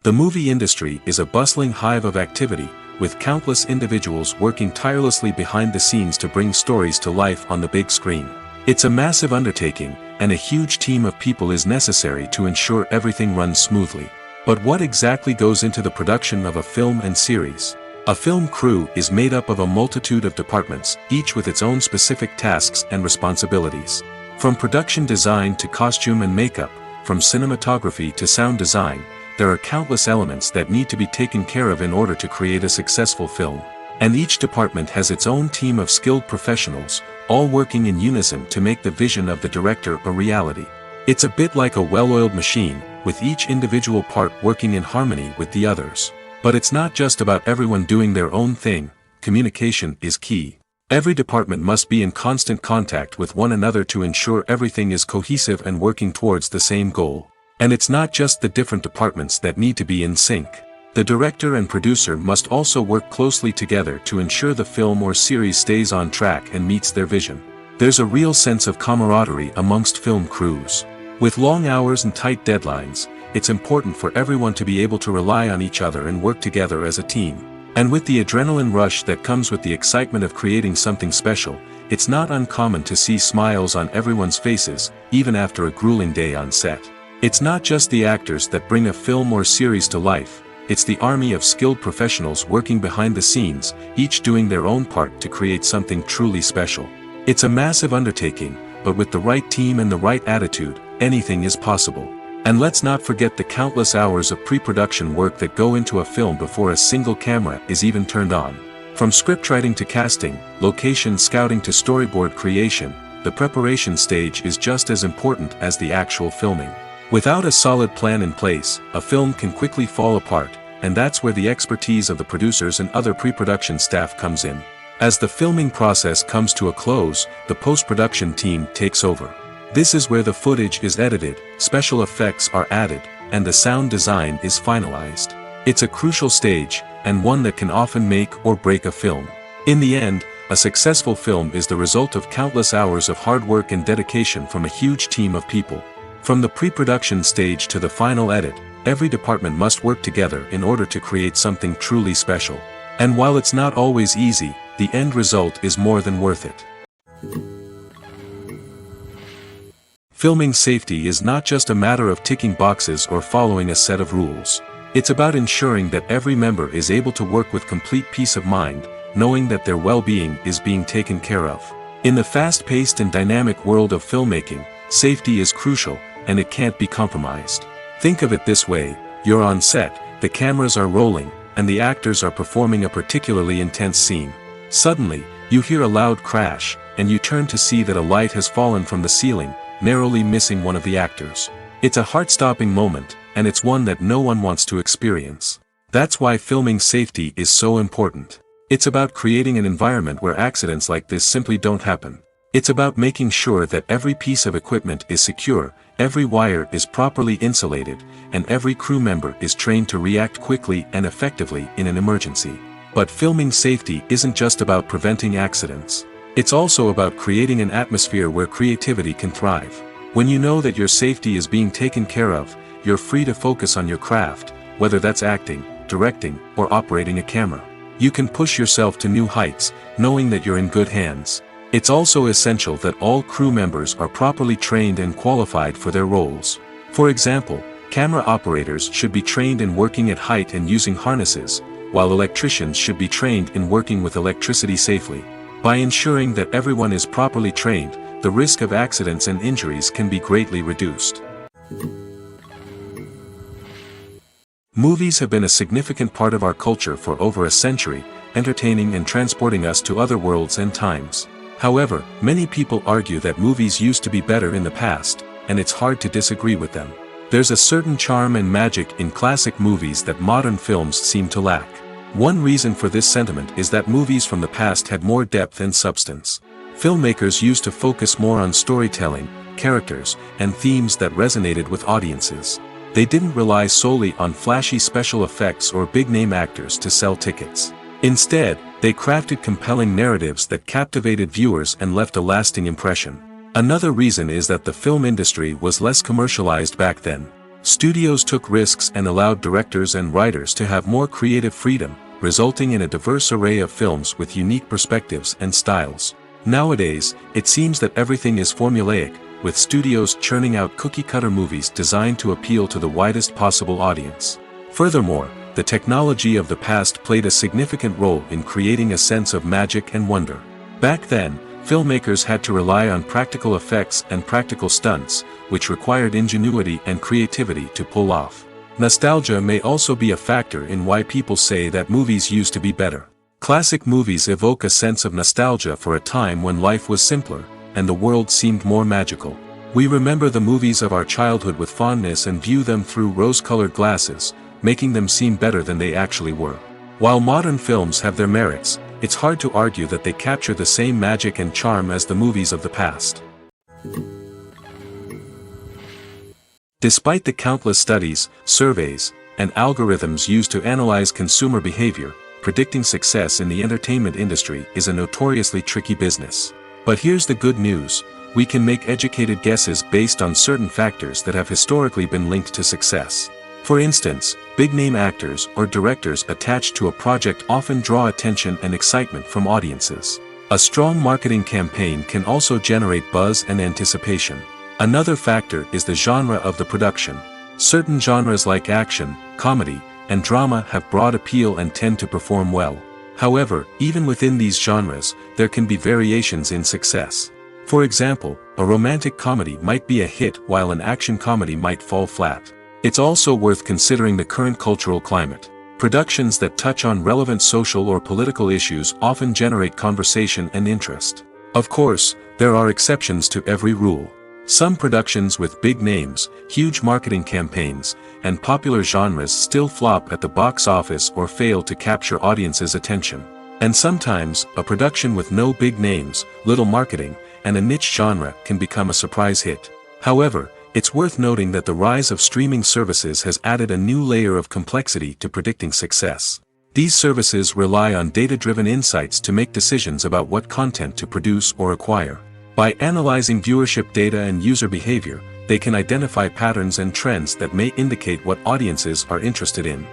The movie industry is a bustling hive of activity, with countless individuals working tirelessly behind the scenes to bring stories to life on the big screen. It's a massive undertaking, and a huge team of people is necessary to ensure everything runs smoothly. But what exactly goes into the production of a film and series? A film crew is made up of a multitude of departments, each with its own specific tasks and responsibilities. From production design to costume and makeup, from cinematography to sound design, there are countless elements that need to be taken care of in order to create a successful film. And each department has its own team of skilled professionals, all working in unison to make the vision of the director a reality. It's a bit like a well-oiled machine, with each individual part working in harmony with the others. But it's not just about everyone doing their own thing. Communication is key. Every department must be in constant contact with one another to ensure everything is cohesive and working towards the same goal. And it's not just the different departments that need to be in sync. The director and producer must also work closely together to ensure the film or series stays on track and meets their vision. There's a real sense of camaraderie amongst film crews. With long hours and tight deadlines, it's important for everyone to be able to rely on each other and work together as a team. And with the adrenaline rush that comes with the excitement of creating something special, it's not uncommon to see smiles on everyone's faces, even after a grueling day on set. It's not just the actors that bring a film or series to life. It's the army of skilled professionals working behind the scenes, each doing their own part to create something truly special. It's a massive undertaking, but with the right team and the right attitude, anything is possible. And let's not forget the countless hours of pre-production work that go into a film before a single camera is even turned on. From scriptwriting to casting, location scouting to storyboard creation, the preparation stage is just as important as the actual filming. Without a solid plan in place, a film can quickly fall apart, and that's where the expertise of the producers and other pre-production staff comes in. As the filming process comes to a close, the post-production team takes over. This is where the footage is edited, special effects are added, and the sound design is finalized. It's a crucial stage, and one that can often make or break a film. In the end, a successful film is the result of countless hours of hard work and dedication from a huge team of people. From the pre-production stage to the final edit, every department must work together in order to create something truly special. And while it's not always easy, the end result is more than worth it. Filming safety is not just a matter of ticking boxes or following a set of rules. It's about ensuring that every member is able to work with complete peace of mind, knowing that their well-being is being taken care of. In the fast-paced and dynamic world of filmmaking, safety is crucial, and it can't be compromised. Think of it this way: you're on set, the cameras are rolling, and the actors are performing a particularly intense scene. Suddenly, you hear a loud crash, and you turn to see that a light has fallen from the ceiling, narrowly missing one of the actors. It's a heart-stopping moment, and it's one that no one wants to experience. That's why filming safety is so important. It's about creating an environment where accidents like this simply don't happen. It's about making sure that every piece of equipment is secure, every wire is properly insulated, and every crew member is trained to react quickly and effectively in an emergency. But filming safety isn't just about preventing accidents. It's also about creating an atmosphere where creativity can thrive. When you know that your safety is being taken care of, you're free to focus on your craft, whether that's acting, directing, or operating a camera. You can push yourself to new heights, knowing that you're in good hands. It's also essential that all crew members are properly trained and qualified for their roles. For example, camera operators should be trained in working at height and using harnesses, while electricians should be trained in working with electricity safely. By ensuring that everyone is properly trained, the risk of accidents and injuries can be greatly reduced. Movies have been a significant part of our culture for over a century, entertaining and transporting us to other worlds and times. However, many people argue that movies used to be better in the past, and it's hard to disagree with them. There's a certain charm and magic in classic movies that modern films seem to lack. One reason for this sentiment is that movies from the past had more depth and substance. Filmmakers used to focus more on storytelling, characters, and themes that resonated with audiences. They didn't rely solely on flashy special effects or big-name actors to sell tickets. Instead, they crafted compelling narratives that captivated viewers and left a lasting impression. Another reason is that the film industry was less commercialized back then. Studios took risks and allowed directors and writers to have more creative freedom, resulting in a diverse array of films with unique perspectives and styles. Nowadays, it seems that everything is formulaic, with studios churning out cookie-cutter movies designed to appeal to the widest possible audience. Furthermore, the technology of the past played a significant role in creating a sense of magic and wonder. Back then, filmmakers had to rely on practical effects and practical stunts, which required ingenuity and creativity to pull off. Nostalgia may also be a factor in why people say that movies used to be better. Classic movies evoke a sense of nostalgia for a time when life was simpler, and the world seemed more magical. We remember the movies of our childhood with fondness and view them through rose-colored glasses, making them seem better than they actually were. While modern films have their merits, it's hard to argue that they capture the same magic and charm as the movies of the past. Despite the countless studies, surveys, and algorithms used to analyze consumer behavior, predicting success in the entertainment industry is a notoriously tricky business. But here's the good news: we can make educated guesses based on certain factors that have historically been linked to success. For instance, big-name actors or directors attached to a project often draw attention and excitement from audiences. A strong marketing campaign can also generate buzz and anticipation. Another factor is the genre of the production. Certain genres like action, comedy, and drama have broad appeal and tend to perform well. However, even within these genres, there can be variations in success. For example, a romantic comedy might be a hit while an action comedy might fall flat. It's also worth considering the current cultural climate. Productions that touch on relevant social or political issues often generate conversation and interest. Of course, there are exceptions to every rule. Some productions with big names, huge marketing campaigns, and popular genres still flop at the box office or fail to capture audiences' attention. And sometimes, a production with no big names, little marketing, and a niche genre can become a surprise hit. However, it's worth noting that the rise of streaming services has added a new layer of complexity to predicting success. These services rely on data-driven insights to make decisions about what content to produce or acquire. By analyzing viewership data and user behavior, they can identify patterns and trends that may indicate what audiences are interested in.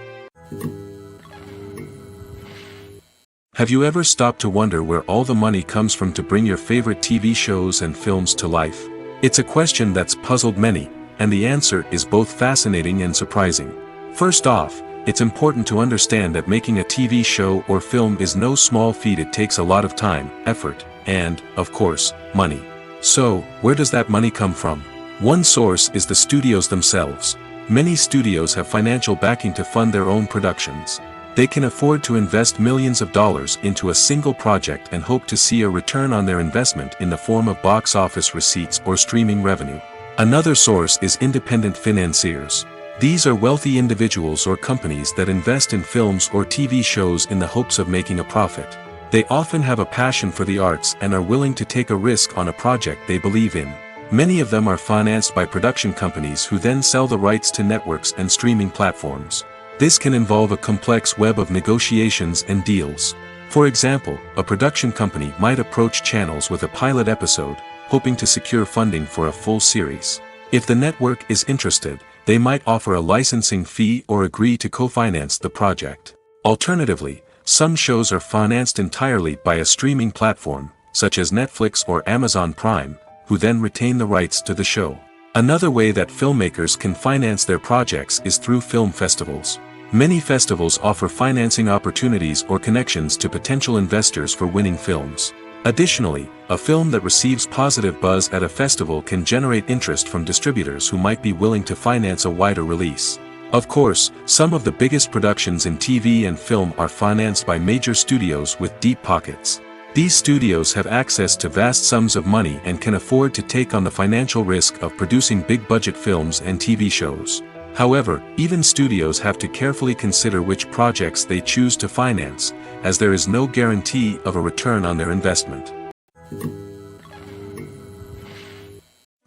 Have you ever stopped to wonder where all the money comes from to bring your favorite TV shows and films to life? It's a question that's puzzled many, and the answer is both fascinating and surprising. First off, it's important to understand that making a TV show or film is no small feat. It takes a lot of time, effort, and, of course, money. So, where does that money come from? One source is the studios themselves. Many studios have financial backing to fund their own productions. They can afford to invest millions of dollars into a single project and hope to see a return on their investment in the form of box office receipts or streaming revenue. Another source is independent financiers. These are wealthy individuals or companies that invest in films or TV shows in the hopes of making a profit. They often have a passion for the arts and are willing to take a risk on a project they believe in. Many of them are financed by production companies who then sell the rights to networks and streaming platforms. This can involve a complex web of negotiations and deals. For example, a production company might approach channels with a pilot episode, hoping to secure funding for a full series. If the network is interested, they might offer a licensing fee or agree to co-finance the project. Alternatively, some shows are financed entirely by a streaming platform, such as Netflix or Amazon Prime, who then retain the rights to the show. Another way that filmmakers can finance their projects is through film festivals. Many festivals offer financing opportunities or connections to potential investors for winning films. Additionally, a film that receives positive buzz at a festival can generate interest from distributors who might be willing to finance a wider release. Of course, some of the biggest productions in TV and film are financed by major studios with deep pockets. These studios have access to vast sums of money and can afford to take on the financial risk of producing big-budget films and TV shows. However, even studios have to carefully consider which projects they choose to finance, as there is no guarantee of a return on their investment.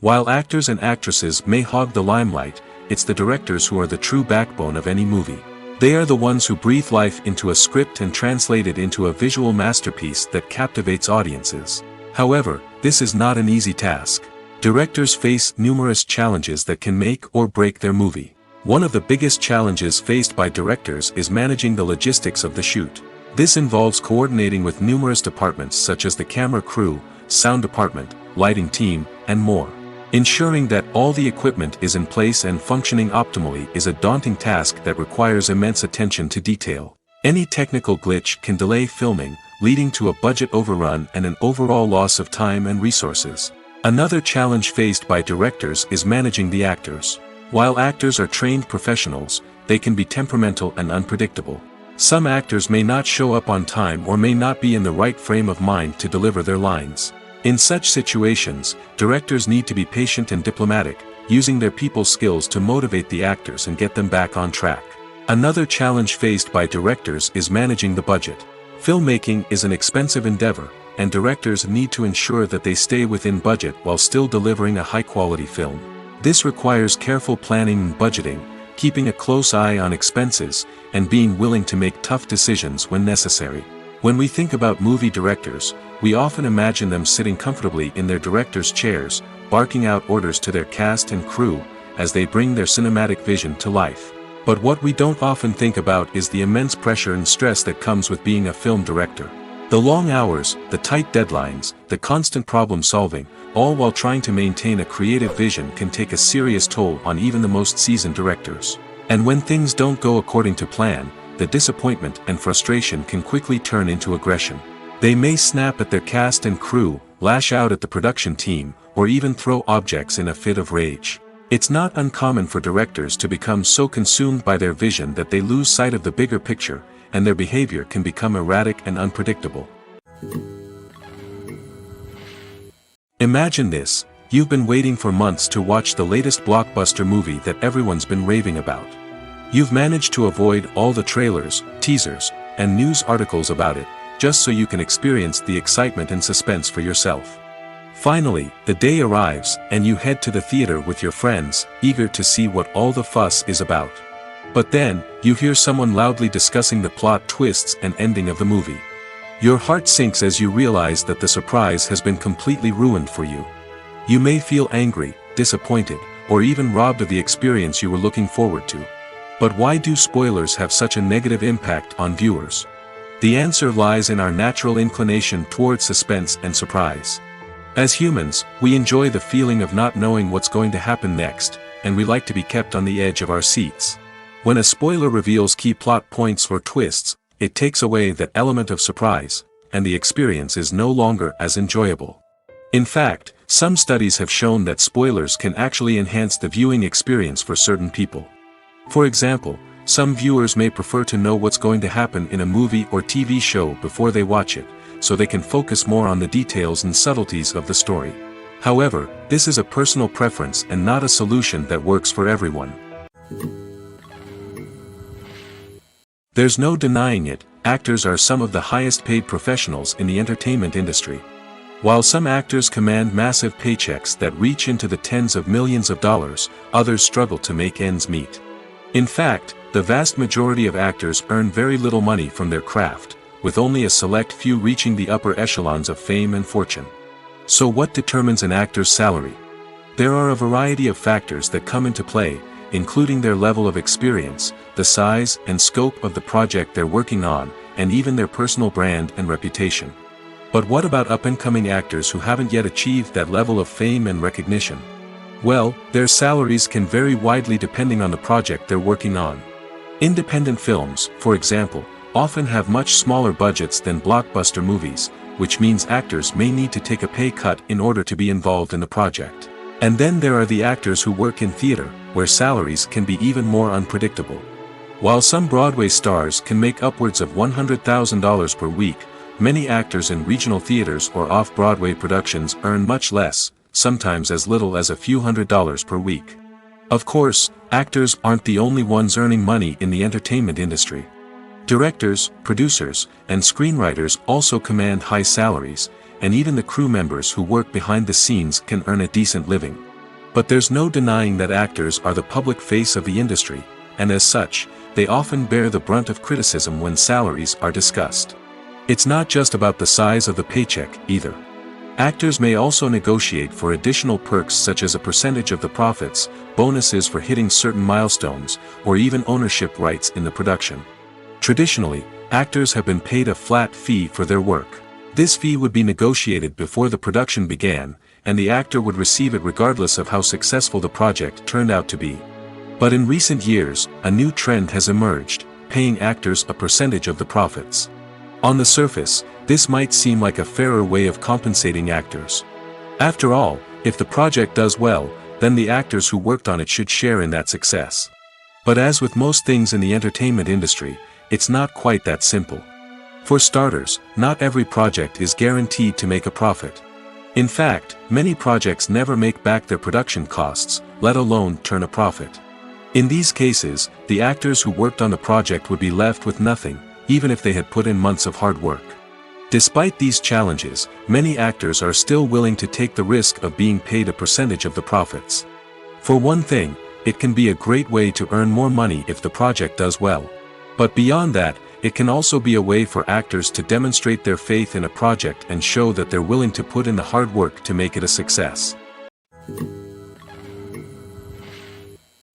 While actors and actresses may hog the limelight, it's the directors who are the true backbone of any movie. They are the ones who breathe life into a script and translate it into a visual masterpiece that captivates audiences. However, this is not an easy task. Directors face numerous challenges that can make or break their movie. One of the biggest challenges faced by directors is managing the logistics of the shoot. This involves coordinating with numerous departments such as the camera crew, sound department, lighting team, and more. Ensuring that all the equipment is in place and functioning optimally is a daunting task that requires immense attention to detail. Any technical glitch can delay filming, leading to a budget overrun and an overall loss of time and resources. Another challenge faced by directors is managing the actors. While actors are trained professionals, they can be temperamental and unpredictable. Some actors may not show up on time or may not be in the right frame of mind to deliver their lines. In such situations, directors need to be patient and diplomatic, using their people skills to motivate the actors and get them back on track. Another challenge faced by directors is managing the budget. Filmmaking is an expensive endeavor, and directors need to ensure that they stay within budget while still delivering a high-quality film. This requires careful planning and budgeting, keeping a close eye on expenses, and being willing to make tough decisions when necessary. When we think about movie directors, we often imagine them sitting comfortably in their director's chairs, barking out orders to their cast and crew, as they bring their cinematic vision to life. But what we don't often think about is the immense pressure and stress that comes with being a film director. The long hours, the tight deadlines, the constant problem solving, all while trying to maintain a creative vision can take a serious toll on even the most seasoned directors. And when things don't go according to plan, the disappointment and frustration can quickly turn into aggression. They may snap at their cast and crew, lash out at the production team, or even throw objects in a fit of rage. It's not uncommon for directors to become so consumed by their vision that they lose sight of the bigger picture, and their behavior can become erratic and unpredictable. Imagine this: you've been waiting for months to watch the latest blockbuster movie that everyone's been raving about. You've managed to avoid all the trailers, teasers, and news articles about it, just so you can experience the excitement and suspense for yourself. Finally, the day arrives, and you head to the theater with your friends, eager to see what all the fuss is about. But then, you hear someone loudly discussing the plot twists and ending of the movie. Your heart sinks as you realize that the surprise has been completely ruined for you. You may feel angry, disappointed, or even robbed of the experience you were looking forward to. But why do spoilers have such a negative impact on viewers? The answer lies in our natural inclination towards suspense and surprise. As humans, we enjoy the feeling of not knowing what's going to happen next, and we like to be kept on the edge of our seats. When a spoiler reveals key plot points or twists, it takes away that element of surprise, and the experience is no longer as enjoyable. In fact, some studies have shown that spoilers can actually enhance the viewing experience for certain people. For example, some viewers may prefer to know what's going to happen in a movie or TV show before they watch it, so they can focus more on the details and subtleties of the story. However, this is a personal preference and not a solution that works for everyone. There's no denying it, actors are some of the highest paid professionals in the entertainment industry. While some actors command massive paychecks that reach into the tens of millions of dollars, others struggle to make ends meet. In fact, the vast majority of actors earn very little money from their craft, with only a select few reaching the upper echelons of fame and fortune. So what determines an actor's salary? There are a variety of factors that come into play, including their level of experience, the size and scope of the project they're working on, and even their personal brand and reputation. But what about up-and-coming actors who haven't yet achieved that level of fame and recognition? Well, their salaries can vary widely depending on the project they're working on. Independent films, for example, often have much smaller budgets than blockbuster movies, which means actors may need to take a pay cut in order to be involved in the project. And then there are the actors who work in theater, where salaries can be even more unpredictable. While some Broadway stars can make upwards of $100,000 per week, many actors in regional theaters or off-Broadway productions earn much less, sometimes as little as a few $100s per week. Of course, actors aren't the only ones earning money in the entertainment industry. Directors, producers, and screenwriters also command high salaries, and even the crew members who work behind the scenes can earn a decent living. But there's no denying that actors are the public face of the industry, and as such, they often bear the brunt of criticism when salaries are discussed. It's not just about the size of the paycheck, either. Actors may also negotiate for additional perks such as a percentage of the profits, bonuses for hitting certain milestones, or even ownership rights in the production. Traditionally, actors have been paid a flat fee for their work. This fee would be negotiated before the production began, and the actor would receive it regardless of how successful the project turned out to be. But in recent years, a new trend has emerged, paying actors a percentage of the profits. On the surface, this might seem like a fairer way of compensating actors. After all, if the project does well, then the actors who worked on it should share in that success. But as with most things in the entertainment industry, it's not quite that simple. For starters, not every project is guaranteed to make a profit. In fact, many projects never make back their production costs, let alone turn a profit. In these cases, the actors who worked on the project would be left with nothing, even if they had put in months of hard work. Despite these challenges, many actors are still willing to take the risk of being paid a percentage of the profits. For one thing, it can be a great way to earn more money if the project does well. But beyond that, it can also be a way for actors to demonstrate their faith in a project and show that they're willing to put in the hard work to make it a success.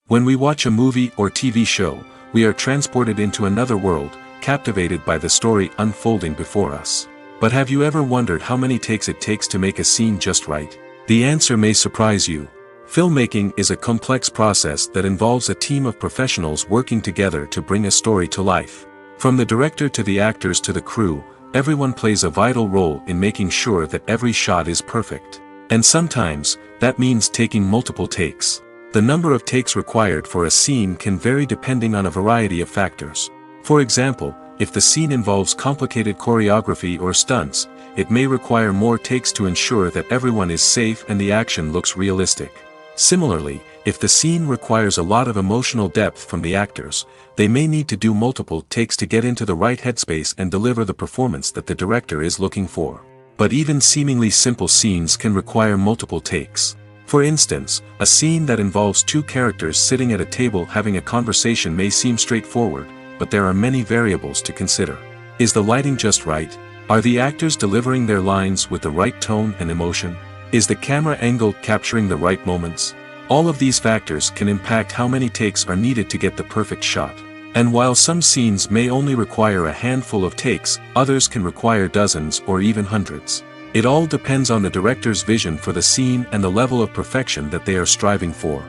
When we watch a movie or TV show, we are transported into another world, captivated by the story unfolding before us. But have you ever wondered how many takes it takes to make a scene just right? The answer may surprise you. Filmmaking is a complex process that involves a team of professionals working together to bring a story to life. From the director to the actors to the crew, everyone plays a vital role in making sure that every shot is perfect. And sometimes, that means taking multiple takes. The number of takes required for a scene can vary depending on a variety of factors. For example, if the scene involves complicated choreography or stunts, it may require more takes to ensure that everyone is safe and the action looks realistic. Similarly, if the scene requires a lot of emotional depth from the actors, they may need to do multiple takes to get into the right headspace and deliver the performance that the director is looking for. But even seemingly simple scenes can require multiple takes. For instance, a scene that involves two characters sitting at a table having a conversation may seem straightforward, but there are many variables to consider. Is the lighting just right? Are the actors delivering their lines with the right tone and emotion? Is the camera angle capturing the right moments? All of these factors can impact how many takes are needed to get the perfect shot. And while some scenes may only require a handful of takes, others can require dozens or even hundreds. It all depends on the director's vision for the scene and the level of perfection that they are striving for.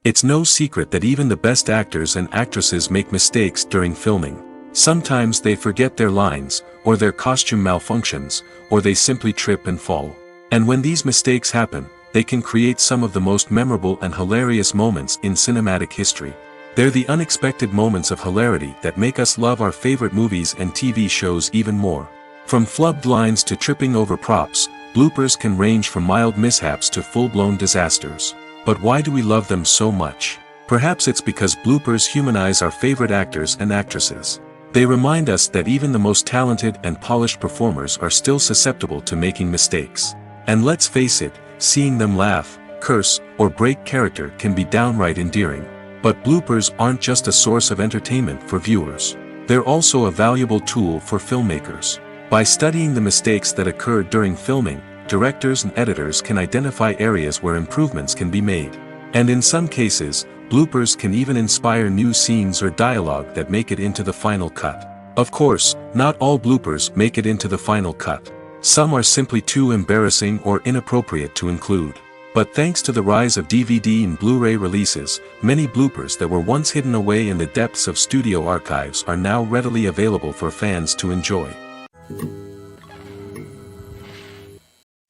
It's no secret that even the best actors and actresses make mistakes during filming. Sometimes they forget their lines, or their costume malfunctions, or they simply trip and fall. And when these mistakes happen, they can create some of the most memorable and hilarious moments in cinematic history. They're the unexpected moments of hilarity that make us love our favorite movies and TV shows even more. From flubbed lines to tripping over props, bloopers can range from mild mishaps to full-blown disasters. But why do we love them so much? Perhaps it's because bloopers humanize our favorite actors and actresses. They remind us that even the most talented and polished performers are still susceptible to making mistakes. And let's face it, seeing them laugh, curse, or break character can be downright endearing. But bloopers aren't just a source of entertainment for viewers. They're also a valuable tool for filmmakers. By studying the mistakes that occurred during filming, directors and editors can identify areas where improvements can be made. And in some cases, bloopers can even inspire new scenes or dialogue that make it into the final cut. Of course, not all bloopers make it into the final cut. Some are simply too embarrassing or inappropriate to include. But thanks to the rise of DVD and Blu-ray releases, many bloopers that were once hidden away in the depths of studio archives are now readily available for fans to enjoy.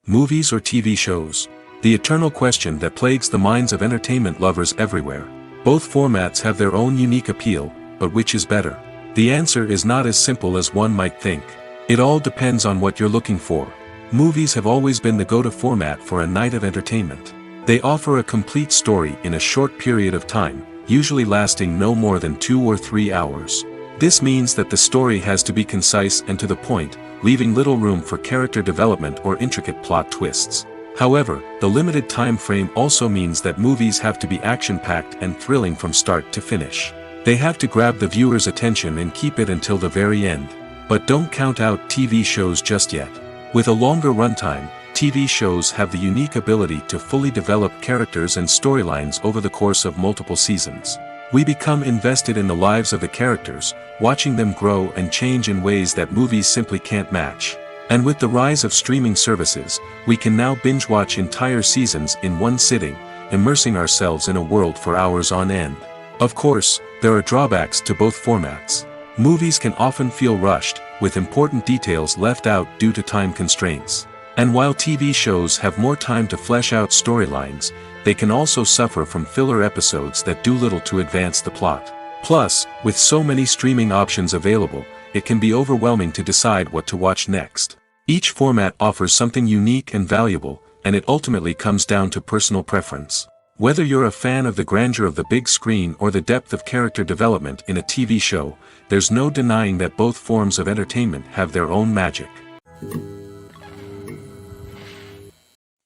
Movies or TV shows? The eternal question that plagues the minds of entertainment lovers everywhere. Both formats have their own unique appeal, but which is better? The answer is not as simple as one might think. It all depends on what you're looking for. Movies have always been the go-to format for a night of entertainment. They offer a complete story in a short period of time, usually lasting no more than 2 or 3 hours. This means that the story has to be concise and to the point, leaving little room for character development or intricate plot twists. However, the limited time frame also means that movies have to be action-packed and thrilling from start to finish. They have to grab the viewer's attention and keep it until the very end. But don't count out TV shows just yet. With a longer runtime, TV shows have the unique ability to fully develop characters and storylines over the course of multiple seasons. We become invested in the lives of the characters, watching them grow and change in ways that movies simply can't match. And with the rise of streaming services, we can now binge-watch entire seasons in one sitting, immersing ourselves in a world for hours on end. Of course, there are drawbacks to both formats. Movies can often feel rushed, with important details left out due to time constraints. And while TV shows have more time to flesh out storylines, they can also suffer from filler episodes that do little to advance the plot. Plus, with so many streaming options available, it can be overwhelming to decide what to watch next. Each format offers something unique and valuable, and it ultimately comes down to personal preference. Whether you're a fan of the grandeur of the big screen or the depth of character development in a TV show, there's no denying that both forms of entertainment have their own magic.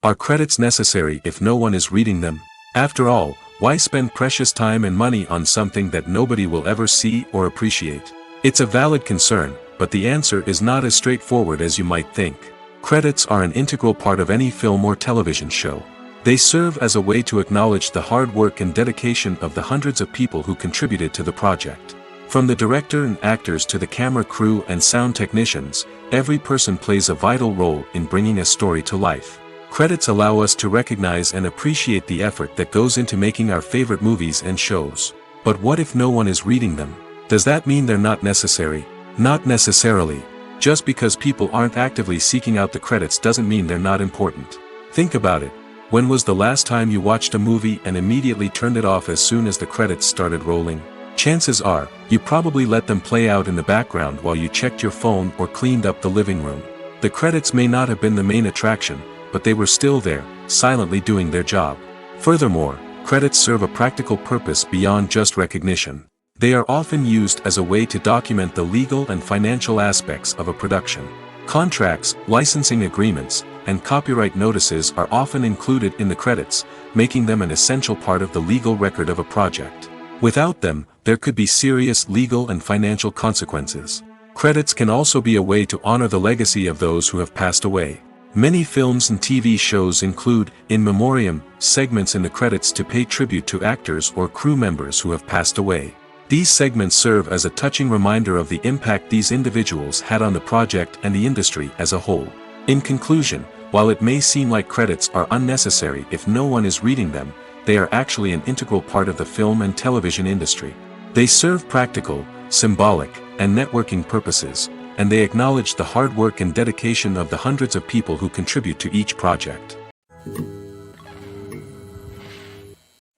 Are credits necessary if no one is reading them? After all, why spend precious time and money on something that nobody will ever see or appreciate? It's a valid concern, but the answer is not as straightforward as you might think. Credits are an integral part of any film or television show. They serve as a way to acknowledge the hard work and dedication of the hundreds of people who contributed to the project. From the director and actors to the camera crew and sound technicians, every person plays a vital role in bringing a story to life. Credits allow us to recognize and appreciate the effort that goes into making our favorite movies and shows. But what if no one is reading them? Does that mean they're not necessary? Not necessarily. Just because people aren't actively seeking out the credits doesn't mean they're not important. Think about it. When was the last time you watched a movie and immediately turned it off as soon as the credits started rolling? Chances are, you probably let them play out in the background while you checked your phone or cleaned up the living room. The credits may not have been the main attraction, but they were still there, silently doing their job. Furthermore, credits serve a practical purpose beyond just recognition. They are often used as a way to document the legal and financial aspects of a production. Contracts, licensing agreements, and copyright notices are often included in the credits, making them an essential part of the legal record of a project. Without them, there could be serious legal and financial consequences. Credits can also be a way to honor the legacy of those who have passed away. Many films and TV shows include, in memoriam, segments in the credits to pay tribute to actors or crew members who have passed away. These segments serve as a touching reminder of the impact these individuals had on the project and the industry as a whole. In conclusion, while it may seem like credits are unnecessary if no one is reading them, they are actually an integral part of the film and television industry. They serve practical, symbolic, and networking purposes, and they acknowledge the hard work and dedication of the hundreds of people who contribute to each project.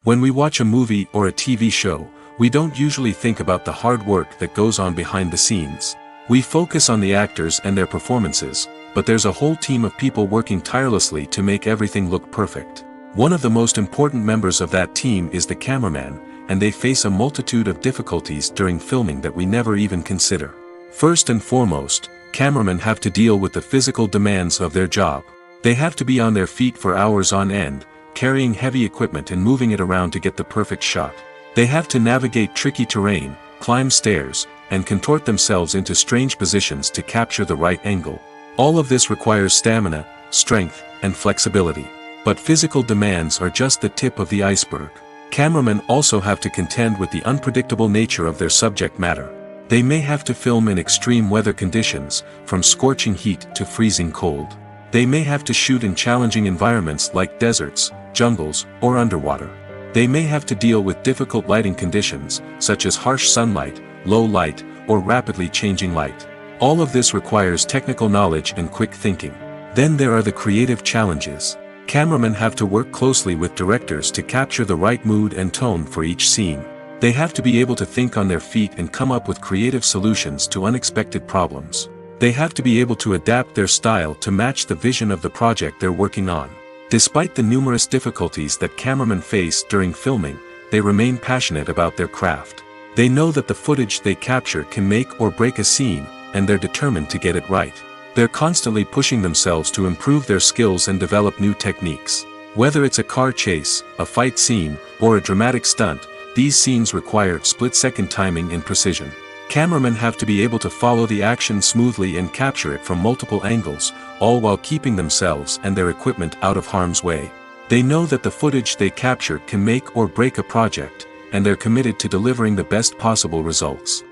When we watch a movie or a TV show, we don't usually think about the hard work that goes on behind the scenes. We focus on the actors and their performances, but there's a whole team of people working tirelessly to make everything look perfect. One of the most important members of that team is the cameraman, and they face a multitude of difficulties during filming that we never even consider. First and foremost, cameramen have to deal with the physical demands of their job. They have to be on their feet for hours on end, carrying heavy equipment and moving it around to get the perfect shot. They have to navigate tricky terrain, climb stairs, and contort themselves into strange positions to capture the right angle. All of this requires stamina, strength, and flexibility. But physical demands are just the tip of the iceberg. Cameramen also have to contend with the unpredictable nature of their subject matter. They may have to film in extreme weather conditions, from scorching heat to freezing cold. They may have to shoot in challenging environments like deserts, jungles, or underwater. They may have to deal with difficult lighting conditions, such as harsh sunlight, low light, or rapidly changing light. All of this requires technical knowledge and quick thinking. Then there are the creative challenges. Cameramen have to work closely with directors to capture the right mood and tone for each scene. They have to be able to think on their feet and come up with creative solutions to unexpected problems. They have to be able to adapt their style to match the vision of the project they're working on. Despite the numerous difficulties that cameramen face during filming, they remain passionate about their craft. They know that the footage they capture can make or break a scene, and they're determined to get it right. They're constantly pushing themselves to improve their skills and develop new techniques. Whether it's a car chase, a fight scene, or a dramatic stunt, these scenes require split-second timing and precision. Cameramen have to be able to follow the action smoothly and capture it from multiple angles, all while keeping themselves and their equipment out of harm's way. They know that the footage they capture can make or break a project, and they're committed to delivering the best possible results.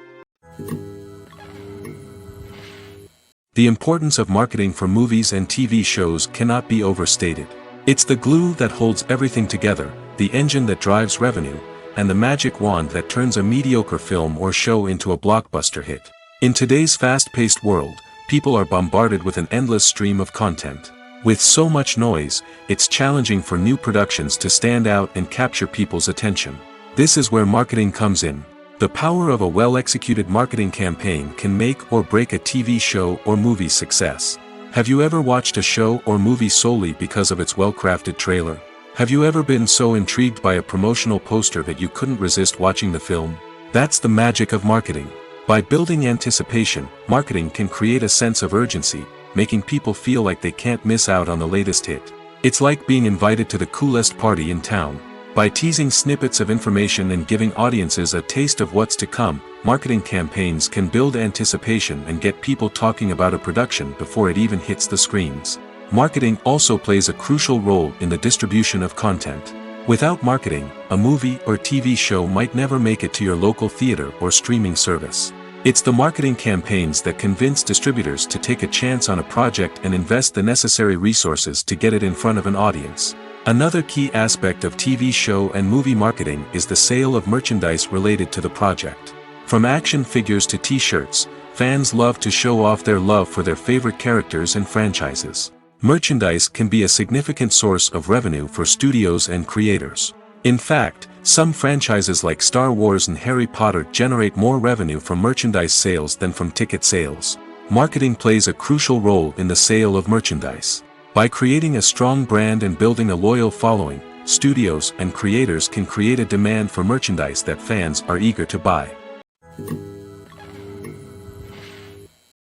The importance of marketing for movies and TV shows cannot be overstated. It's the glue that holds everything together, the engine that drives revenue, and the magic wand that turns a mediocre film or show into a blockbuster hit. In today's fast-paced world, people are bombarded with an endless stream of content. With so much noise, it's challenging for new productions to stand out and capture people's attention. This is where marketing comes in. The power of a well-executed marketing campaign can make or break a TV show or movie's success. Have you ever watched a show or movie solely because of its well-crafted trailer? Have you ever been so intrigued by a promotional poster that you couldn't resist watching the film? That's the magic of marketing. By building anticipation, marketing can create a sense of urgency, making people feel like they can't miss out on the latest hit. It's like being invited to the coolest party in town. By teasing snippets of information and giving audiences a taste of what's to come, marketing campaigns can build anticipation and get people talking about a production before it even hits the screens. Marketing also plays a crucial role in the distribution of content. Without marketing, a movie or TV show might never make it to your local theater or streaming service. It's the marketing campaigns that convince distributors to take a chance on a project and invest the necessary resources to get it in front of an audience. Another key aspect of TV show and movie marketing is the sale of merchandise related to the project. From action figures to t-shirts, fans love to show off their love for their favorite characters and franchises. Merchandise can be a significant source of revenue for studios and creators. In fact, some franchises like Star Wars and Harry Potter generate more revenue from merchandise sales than from ticket sales. Marketing plays a crucial role in the sale of merchandise. By creating a strong brand and building a loyal following, studios and creators can create a demand for merchandise that fans are eager to buy.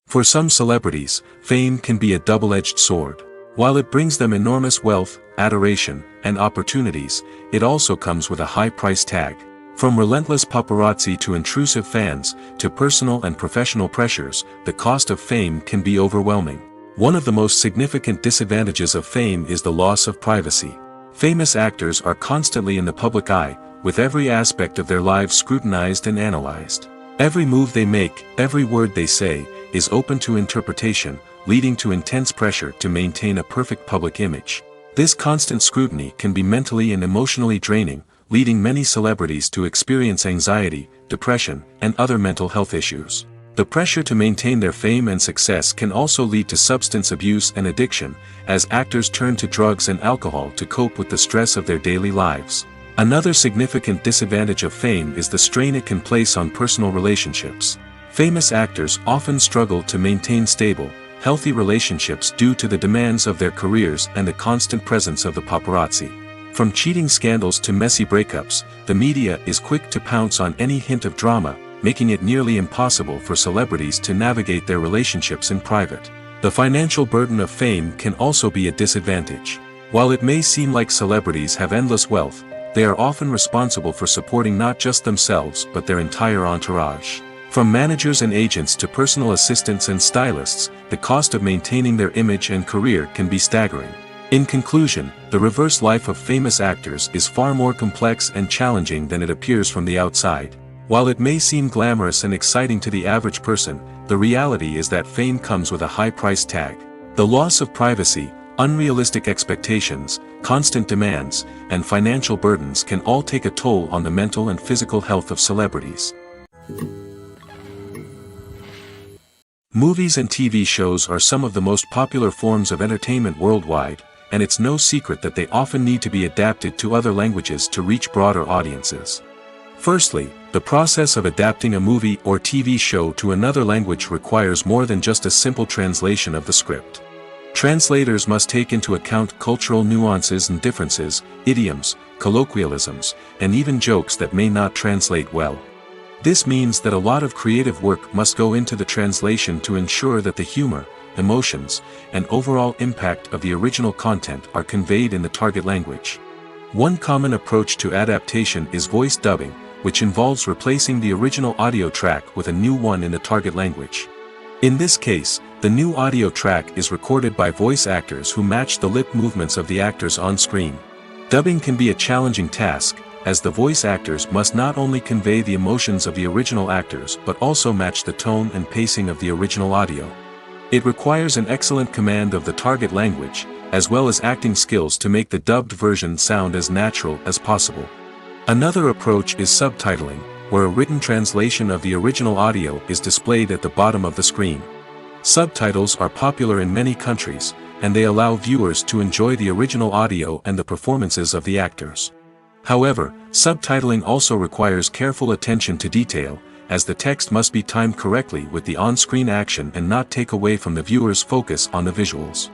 For some celebrities, fame can be a double-edged sword. While it brings them enormous wealth, adoration, and opportunities, it also comes with a high price tag. From relentless paparazzi to intrusive fans, to personal and professional pressures, the cost of fame can be overwhelming. One of the most significant disadvantages of fame is the loss of privacy. Famous actors are constantly in the public eye, with every aspect of their lives scrutinized and analyzed. Every move they make, every word they say, is open to interpretation, leading to intense pressure to maintain a perfect public image. This constant scrutiny can be mentally and emotionally draining, leading many celebrities to experience anxiety, depression, and other mental health issues. The pressure to maintain their fame and success can also lead to substance abuse and addiction, as actors turn to drugs and alcohol to cope with the stress of their daily lives. Another significant disadvantage of fame is the strain it can place on personal relationships. Famous actors often struggle to maintain stable, healthy relationships due to the demands of their careers and the constant presence of the paparazzi. From cheating scandals to messy breakups, the media is quick to pounce on any hint of drama, making it nearly impossible for celebrities to navigate their relationships in private. The financial burden of fame can also be a disadvantage. While it may seem like celebrities have endless wealth, they are often responsible for supporting not just themselves but their entire entourage. From managers and agents to personal assistants and stylists, the cost of maintaining their image and career can be staggering. In conclusion, the reverse life of famous actors is far more complex and challenging than it appears from the outside. While it may seem glamorous and exciting to the average person, the reality is that fame comes with a high price tag. The loss of privacy, unrealistic expectations, constant demands, and financial burdens can all take a toll on the mental and physical health of celebrities. Movies and TV shows are some of the most popular forms of entertainment worldwide, and it's no secret that they often need to be adapted to other languages to reach broader audiences. Firstly, the process of adapting a movie or TV show to another language requires more than just a simple translation of the script. Translators must take into account cultural nuances and differences, idioms, colloquialisms, and even jokes that may not translate well. This means that a lot of creative work must go into the translation to ensure that the humor, emotions, and overall impact of the original content are conveyed in the target language. One common approach to adaptation is voice dubbing, which involves replacing the original audio track with a new one in the target language. In this case, the new audio track is recorded by voice actors who match the lip movements of the actors on screen. Dubbing can be a challenging task, as the voice actors must not only convey the emotions of the original actors but also match the tone and pacing of the original audio. It requires an excellent command of the target language, as well as acting skills to make the dubbed version sound as natural as possible. Another approach is subtitling, where a written translation of the original audio is displayed at the bottom of the screen. Subtitles are popular in many countries, and they allow viewers to enjoy the original audio and the performances of the actors. However, subtitling also requires careful attention to detail, as the text must be timed correctly with the on-screen action and not take away from the viewer's focus on the visuals.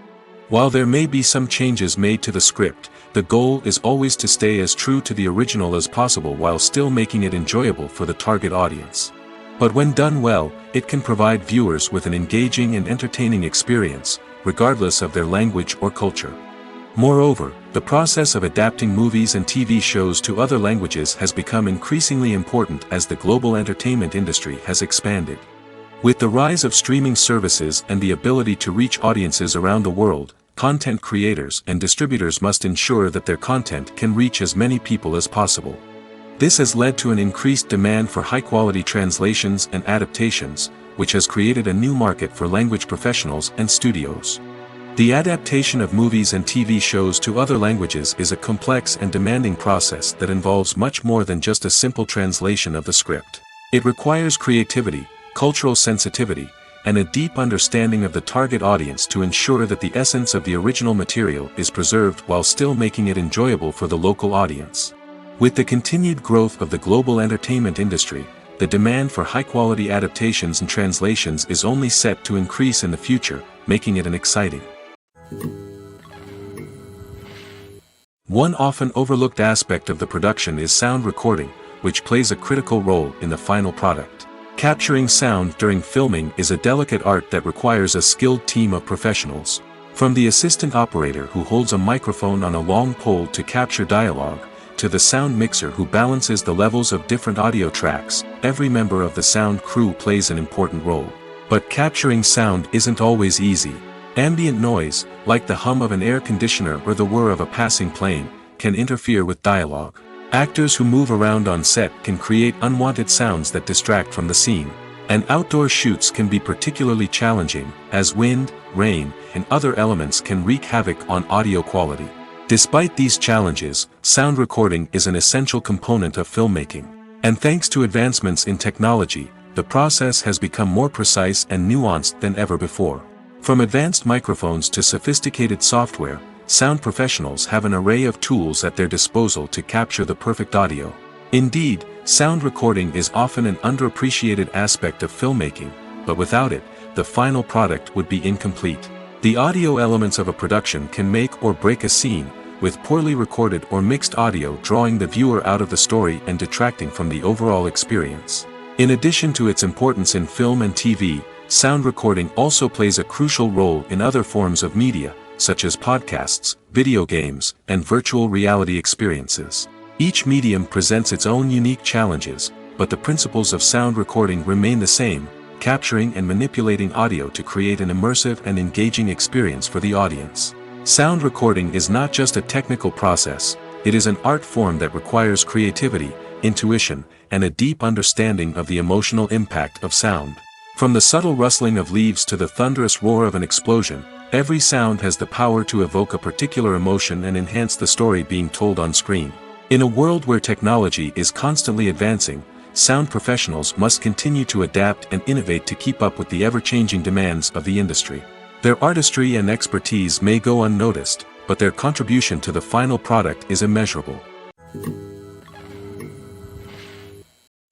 While there may be some changes made to the script, the goal is always to stay as true to the original as possible while still making it enjoyable for the target audience. But when done well, it can provide viewers with an engaging and entertaining experience, regardless of their language or culture. Moreover, the process of adapting movies and TV shows to other languages has become increasingly important as the global entertainment industry has expanded. With the rise of streaming services and the ability to reach audiences around the world, content creators and distributors must ensure that their content can reach as many people as possible. This has led to an increased demand for high-quality translations and adaptations, which has created a new market for language professionals and studios. The adaptation of movies and TV shows to other languages is a complex and demanding process that involves much more than just a simple translation of the script. It requires creativity, cultural sensitivity, and a deep understanding of the target audience to ensure that the essence of the original material is preserved while still making it enjoyable for the local audience. With the continued growth of the global entertainment industry, the demand for high-quality adaptations and translations is only set to increase in the future, making it an exciting. One often overlooked aspect of the production is sound recording, which plays a critical role in the final product. Capturing sound during filming is a delicate art that requires a skilled team of professionals. From the assistant operator who holds a microphone on a long pole to capture dialogue, to the sound mixer who balances the levels of different audio tracks, every member of the sound crew plays an important role. But capturing sound isn't always easy. Ambient noise, like the hum of an air conditioner or the whir of a passing plane, can interfere with dialogue. Actors who move around on set can create unwanted sounds that distract from the scene. And outdoor shoots can be particularly challenging, as wind, rain, and other elements can wreak havoc on audio quality. Despite these challenges, sound recording is an essential component of filmmaking. And thanks to advancements in technology, the process has become more precise and nuanced than ever before. From advanced microphones to sophisticated software, sound professionals have an array of tools at their disposal to capture the perfect audio. Indeed, sound recording is often an underappreciated aspect of filmmaking, but without it, the final product would be incomplete. The audio elements of a production can make or break a scene, with poorly recorded or mixed audio drawing the viewer out of the story and detracting from the overall experience. In addition to its importance in film and TV, sound recording also plays a crucial role in other forms of media, such as podcasts, video games, and virtual reality experiences. Each medium presents its own unique challenges, but the principles of sound recording remain the same, capturing and manipulating audio to create an immersive and engaging experience for the audience. Sound recording is not just a technical process, it is an art form that requires creativity, intuition, and a deep understanding of the emotional impact of sound. From the subtle rustling of leaves to the thunderous roar of an explosion, every sound has the power to evoke a particular emotion and enhance the story being told on screen. In a world where technology is constantly advancing, sound professionals must continue to adapt and innovate to keep up with the ever-changing demands of the industry. Their artistry and expertise may go unnoticed, but their contribution to the final product is immeasurable.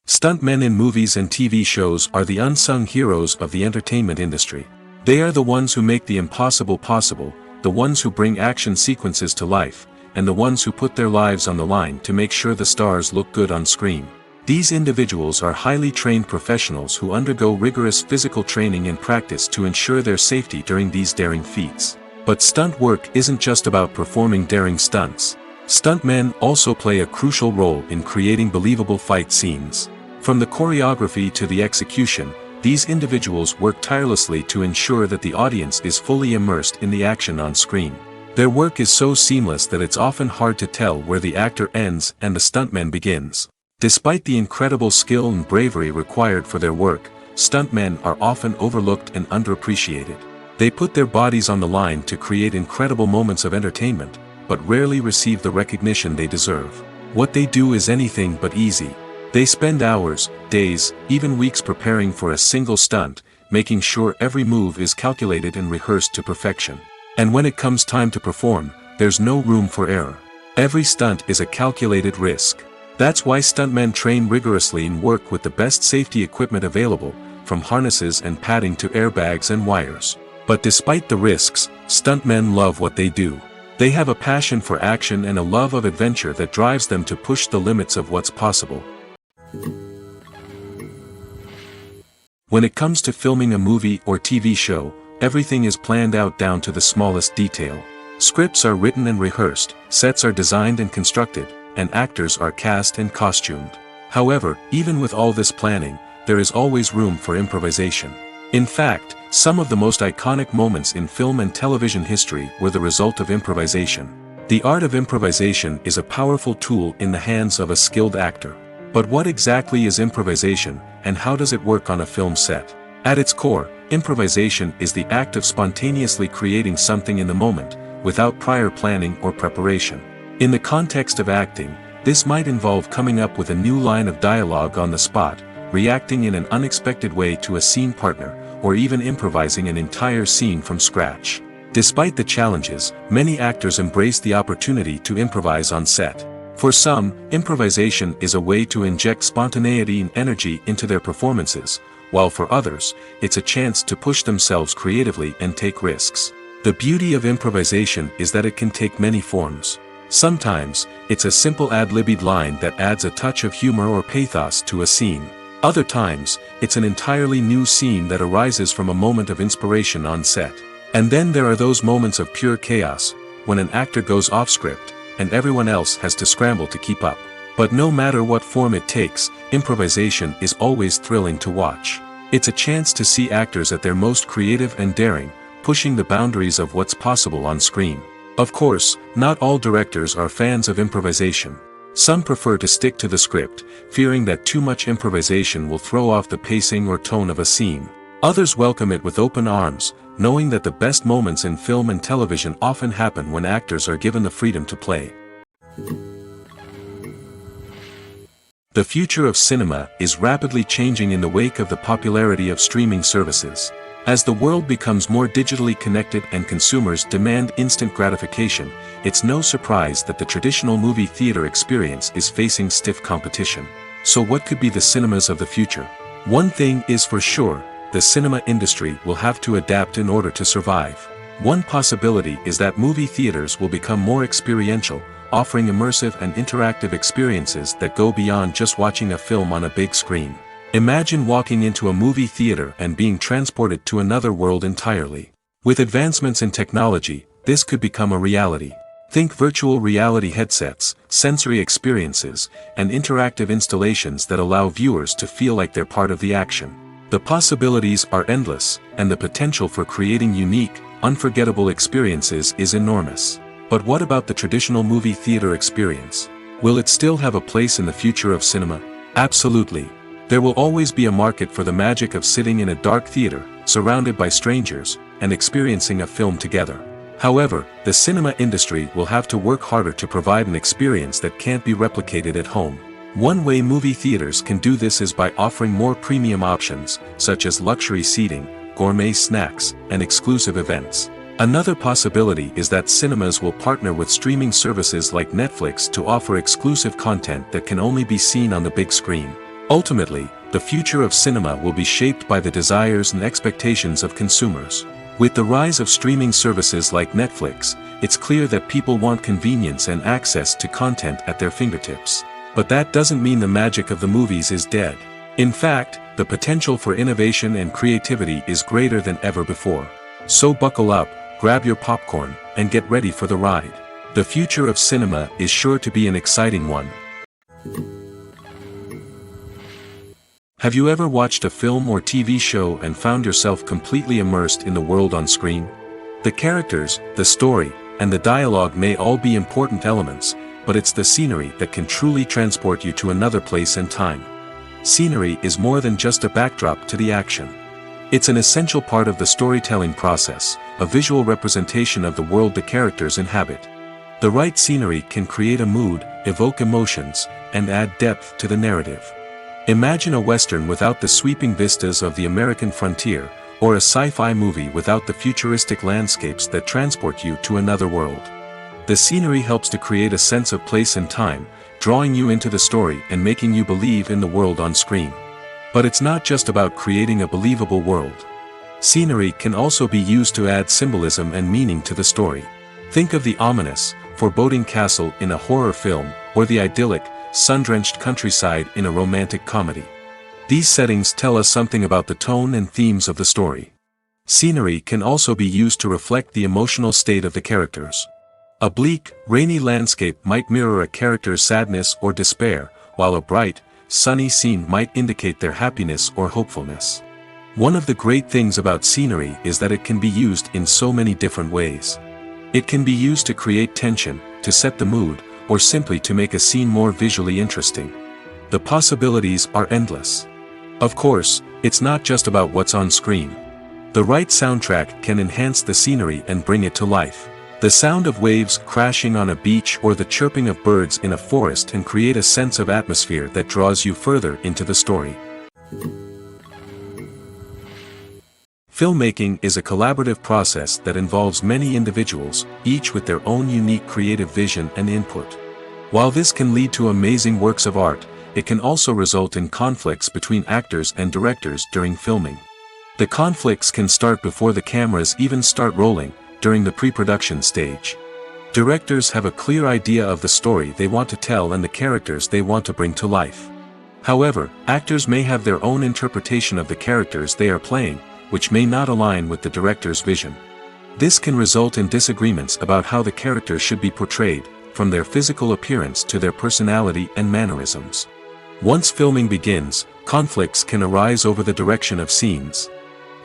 Stuntmen in movies and TV shows are the unsung heroes of the entertainment industry. They are the ones who make the impossible possible, the ones who bring action sequences to life, and the ones who put their lives on the line to make sure the stars look good on screen. These individuals are highly trained professionals who undergo rigorous physical training and practice to ensure their safety during these daring feats. But stunt work isn't just about performing daring stunts. Stuntmen also play a crucial role in creating believable fight scenes. From the choreography to the execution, these individuals work tirelessly to ensure that the audience is fully immersed in the action on screen. Their work is so seamless that it's often hard to tell where the actor ends and the stuntman begins. Despite the incredible skill and bravery required for their work, stuntmen are often overlooked and underappreciated. They put their bodies on the line to create incredible moments of entertainment, but rarely receive the recognition they deserve. What they do is anything but easy. They spend hours, days, even weeks preparing for a single stunt, making sure every move is calculated and rehearsed to perfection. And when it comes time to perform, there's no room for error. Every stunt is a calculated risk. That's why stuntmen train rigorously and work with the best safety equipment available, from harnesses and padding to airbags and wires. But despite the risks, stuntmen love what they do. They have a passion for action and a love of adventure that drives them to push the limits of what's possible. When it comes to filming a movie or TV show, everything is planned out down to the smallest detail. Scripts are written and rehearsed, sets are designed and constructed, and actors are cast and costumed. However, even with all this planning, there is always room for improvisation. In fact, some of the most iconic moments in film and television history were the result of improvisation. The art of improvisation is a powerful tool in the hands of a skilled actor. But what exactly is improvisation, and how does it work on a film set? At its core, improvisation is the act of spontaneously creating something in the moment, without prior planning or preparation. In the context of acting, this might involve coming up with a new line of dialogue on the spot, reacting in an unexpected way to a scene partner, or even improvising an entire scene from scratch. Despite the challenges, many actors embrace the opportunity to improvise on set. For some, improvisation is a way to inject spontaneity and energy into their performances, while for others, it's a chance to push themselves creatively and take risks. The beauty of improvisation is that it can take many forms. Sometimes, it's a simple ad-libbed line that adds a touch of humor or pathos to a scene. Other times, it's an entirely new scene that arises from a moment of inspiration on set. And then there are those moments of pure chaos, when an actor goes off script, and everyone else has to scramble to keep up. But no matter what form it takes, improvisation is always thrilling to watch. It's a chance to see actors at their most creative and daring, pushing the boundaries of what's possible on screen. Of course, not all directors are fans of improvisation. Some prefer to stick to the script, fearing that too much improvisation will throw off the pacing or tone of a scene. Others welcome it with open arms, knowing that the best moments in film and television often happen when actors are given the freedom to play. The future of cinema is rapidly changing in the wake of the popularity of streaming services. As the world becomes more digitally connected and consumers demand instant gratification, it's no surprise that the traditional movie theater experience is facing stiff competition. So what could be the cinemas of the future? One thing is for sure, the cinema industry will have to adapt in order to survive. One possibility is that movie theaters will become more experiential, offering immersive and interactive experiences that go beyond just watching a film on a big screen. Imagine walking into a movie theater and being transported to another world entirely. With advancements in technology, this could become a reality. Think virtual reality headsets, sensory experiences, and interactive installations that allow viewers to feel like they're part of the action. The possibilities are endless, and the potential for creating unique, unforgettable experiences is enormous. But what about the traditional movie theater experience? Will it still have a place in the future of cinema? Absolutely. There will always be a market for the magic of sitting in a dark theater, surrounded by strangers, and experiencing a film together. However, the cinema industry will have to work harder to provide an experience that can't be replicated at home. One way movie theaters can do this is by offering more premium options, such as luxury seating, gourmet snacks, and exclusive events. Another possibility is that cinemas will partner with streaming services like Netflix to offer exclusive content that can only be seen on the big screen. Ultimately, the future of cinema will be shaped by the desires and expectations of consumers. With the rise of streaming services like Netflix, it's clear that people want convenience and access to content at their fingertips. But that doesn't mean the magic of the movies is dead. In fact, the potential for innovation and creativity is greater than ever before. So buckle up, grab your popcorn, and get ready for the ride. The future of cinema is sure to be an exciting one. Have you ever watched a film or TV show and found yourself completely immersed in the world on screen? The characters, the story, and the dialogue may all be important elements, but it's the scenery that can truly transport you to another place and time. Scenery is more than just a backdrop to the action. It's an essential part of the storytelling process, a visual representation of the world the characters inhabit. The right scenery can create a mood, evoke emotions, and add depth to the narrative. Imagine a Western without the sweeping vistas of the American frontier, or a sci-fi movie without the futuristic landscapes that transport you to another world. The scenery helps to create a sense of place and time, drawing you into the story and making you believe in the world on screen. But it's not just about creating a believable world. Scenery can also be used to add symbolism and meaning to the story. Think of the ominous, foreboding castle in a horror film, or the idyllic, sun-drenched countryside in a romantic comedy. These settings tell us something about the tone and themes of the story. Scenery can also be used to reflect the emotional state of the characters. A bleak, rainy landscape might mirror a character's sadness or despair, while a bright, sunny scene might indicate their happiness or hopefulness. One of the great things about scenery is that it can be used in so many different ways. It can be used to create tension, to set the mood, or simply to make a scene more visually interesting. The possibilities are endless. Of course, it's not just about what's on screen. The right soundtrack can enhance the scenery and bring it to life. The sound of waves crashing on a beach or the chirping of birds in a forest can create a sense of atmosphere that draws you further into the story. Filmmaking is a collaborative process that involves many individuals, each with their own unique creative vision and input. While this can lead to amazing works of art, it can also result in conflicts between actors and directors during filming. The conflicts can start before the cameras even start rolling, during the pre-production stage. Directors have a clear idea of the story they want to tell and the characters they want to bring to life. However, actors may have their own interpretation of the characters they are playing, which may not align with the director's vision. This can result in disagreements about how the characters should be portrayed, from their physical appearance to their personality and mannerisms. Once filming begins, conflicts can arise over the direction of scenes.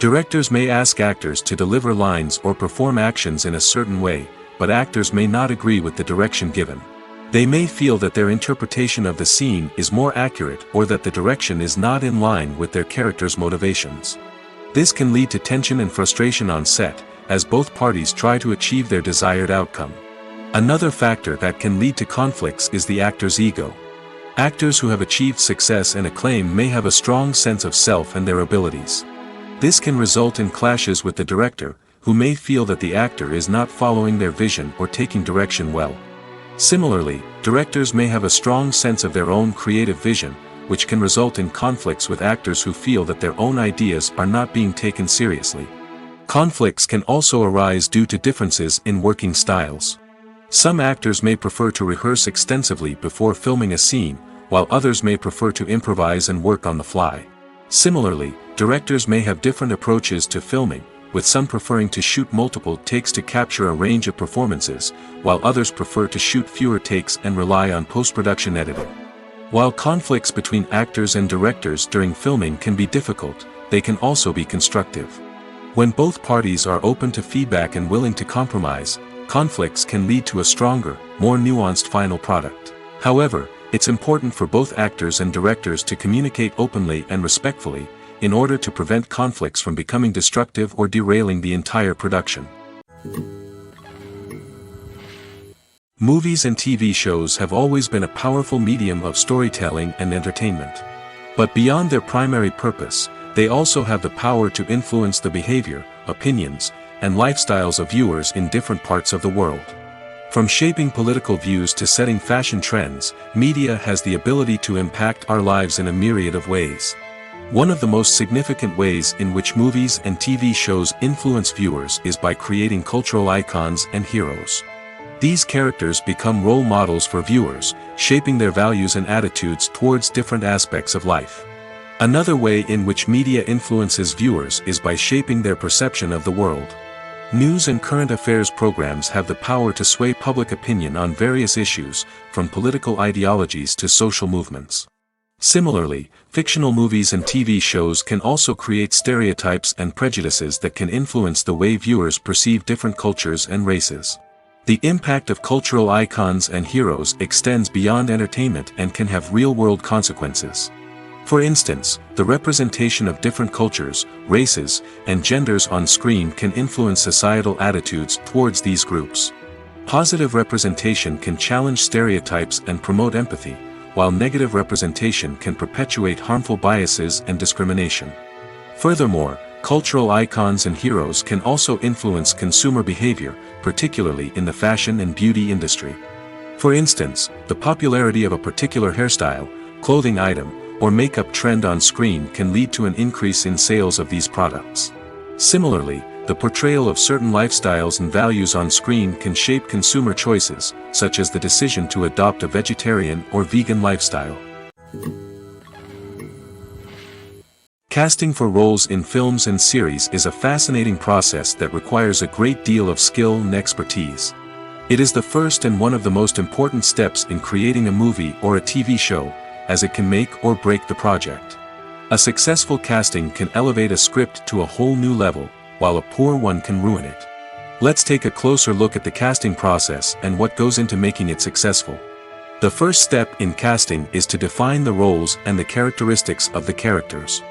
Directors may ask actors to deliver lines or perform actions in a certain way, but actors may not agree with the direction given. They may feel that their interpretation of the scene is more accurate or that the direction is not in line with their character's motivations. This can lead to tension and frustration on set, as both parties try to achieve their desired outcome. Another factor that can lead to conflicts is the actor's ego. Actors who have achieved success and acclaim may have a strong sense of self and their abilities. This can result in clashes with the director, who may feel that the actor is not following their vision or taking direction well. Similarly, directors may have a strong sense of their own creative vision, which can result in conflicts with actors who feel that their own ideas are not being taken seriously. Conflicts can also arise due to differences in working styles. Some actors may prefer to rehearse extensively before filming a scene, while others may prefer to improvise and work on the fly. Similarly, directors may have different approaches to filming, with some preferring to shoot multiple takes to capture a range of performances, while others prefer to shoot fewer takes and rely on post-production editing. While conflicts between actors and directors during filming can be difficult, they can also be constructive. When both parties are open to feedback and willing to compromise, conflicts can lead to a stronger, more nuanced final product. However, it's important for both actors and directors to communicate openly and respectfully, in order to prevent conflicts from becoming destructive or derailing the entire production. Movies and TV shows have always been a powerful medium of storytelling and entertainment. But beyond their primary purpose, they also have the power to influence the behavior, opinions, and lifestyles of viewers in different parts of the world. From shaping political views to setting fashion trends, media has the ability to impact our lives in a myriad of ways. One of the most significant ways in which movies and TV shows influence viewers is by creating cultural icons and heroes. These characters become role models for viewers, shaping their values and attitudes towards different aspects of life. Another way in which media influences viewers is by shaping their perception of the world. News and current affairs programs have the power to sway public opinion on various issues, from political ideologies to social movements. Similarly, fictional movies and TV shows can also create stereotypes and prejudices that can influence the way viewers perceive different cultures and races. The impact of cultural icons and heroes extends beyond entertainment and can have real-world consequences. For instance, the representation of different cultures, races, and genders on screen can influence societal attitudes towards these groups. Positive representation can challenge stereotypes and promote empathy, while negative representation can perpetuate harmful biases and discrimination. Furthermore, cultural icons and heroes can also influence consumer behavior, particularly in the fashion and beauty industry. For instance, the popularity of a particular hairstyle, clothing item, or makeup trend on screen can lead to an increase in sales of these products. Similarly, the portrayal of certain lifestyles and values on screen can shape consumer choices, such as the decision to adopt a vegetarian or vegan lifestyle. Casting for roles in films and series is a fascinating process that requires a great deal of skill and expertise. It is the first and one of the most important steps in creating a movie or a TV show, as it can make or break the project. A successful casting can elevate a script to a whole new level, while a poor one can ruin it. Let's take a closer look at the casting process and what goes into making it successful. The first step in casting is to define the roles and the characteristics of the characters.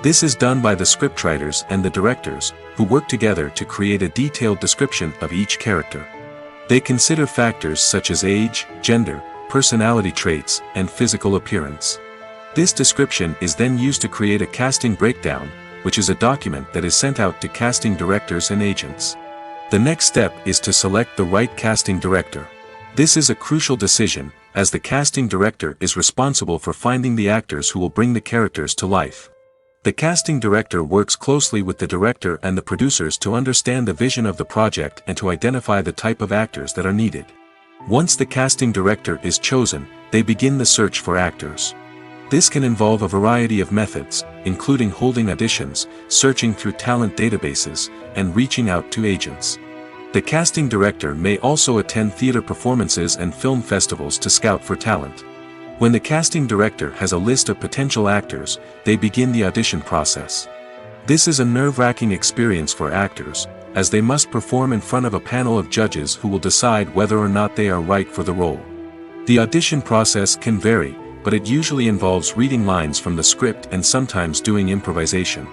This is done by the scriptwriters and the directors, who work together to create a detailed description of each character. They consider factors such as age, gender, personality traits, and physical appearance. This description is then used to create a casting breakdown, which is a document that is sent out to casting directors and agents. The next step is to select the right casting director. This is a crucial decision, as the casting director is responsible for finding the actors who will bring the characters to life. The casting director works closely with the director and the producers to understand the vision of the project and to identify the type of actors that are needed. Once the casting director is chosen, they begin the search for actors. This can involve a variety of methods, including holding auditions, searching through talent databases, and reaching out to agents. The casting director may also attend theater performances and film festivals to scout for talent. When the casting director has a list of potential actors, they begin the audition process. This is a nerve-wracking experience for actors, as they must perform in front of a panel of judges who will decide whether or not they are right for the role. The audition process can vary, but it usually involves reading lines from the script and sometimes doing improvisation.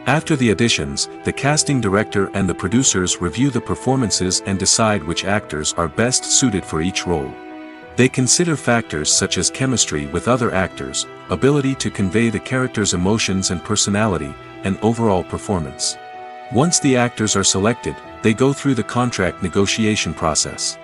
After the auditions, the casting director and the producers review the performances and decide which actors are best suited for each role. They consider factors such as chemistry with other actors, ability to convey the character's emotions and personality, and overall performance. Once the actors are selected, they go through the contract negotiation process.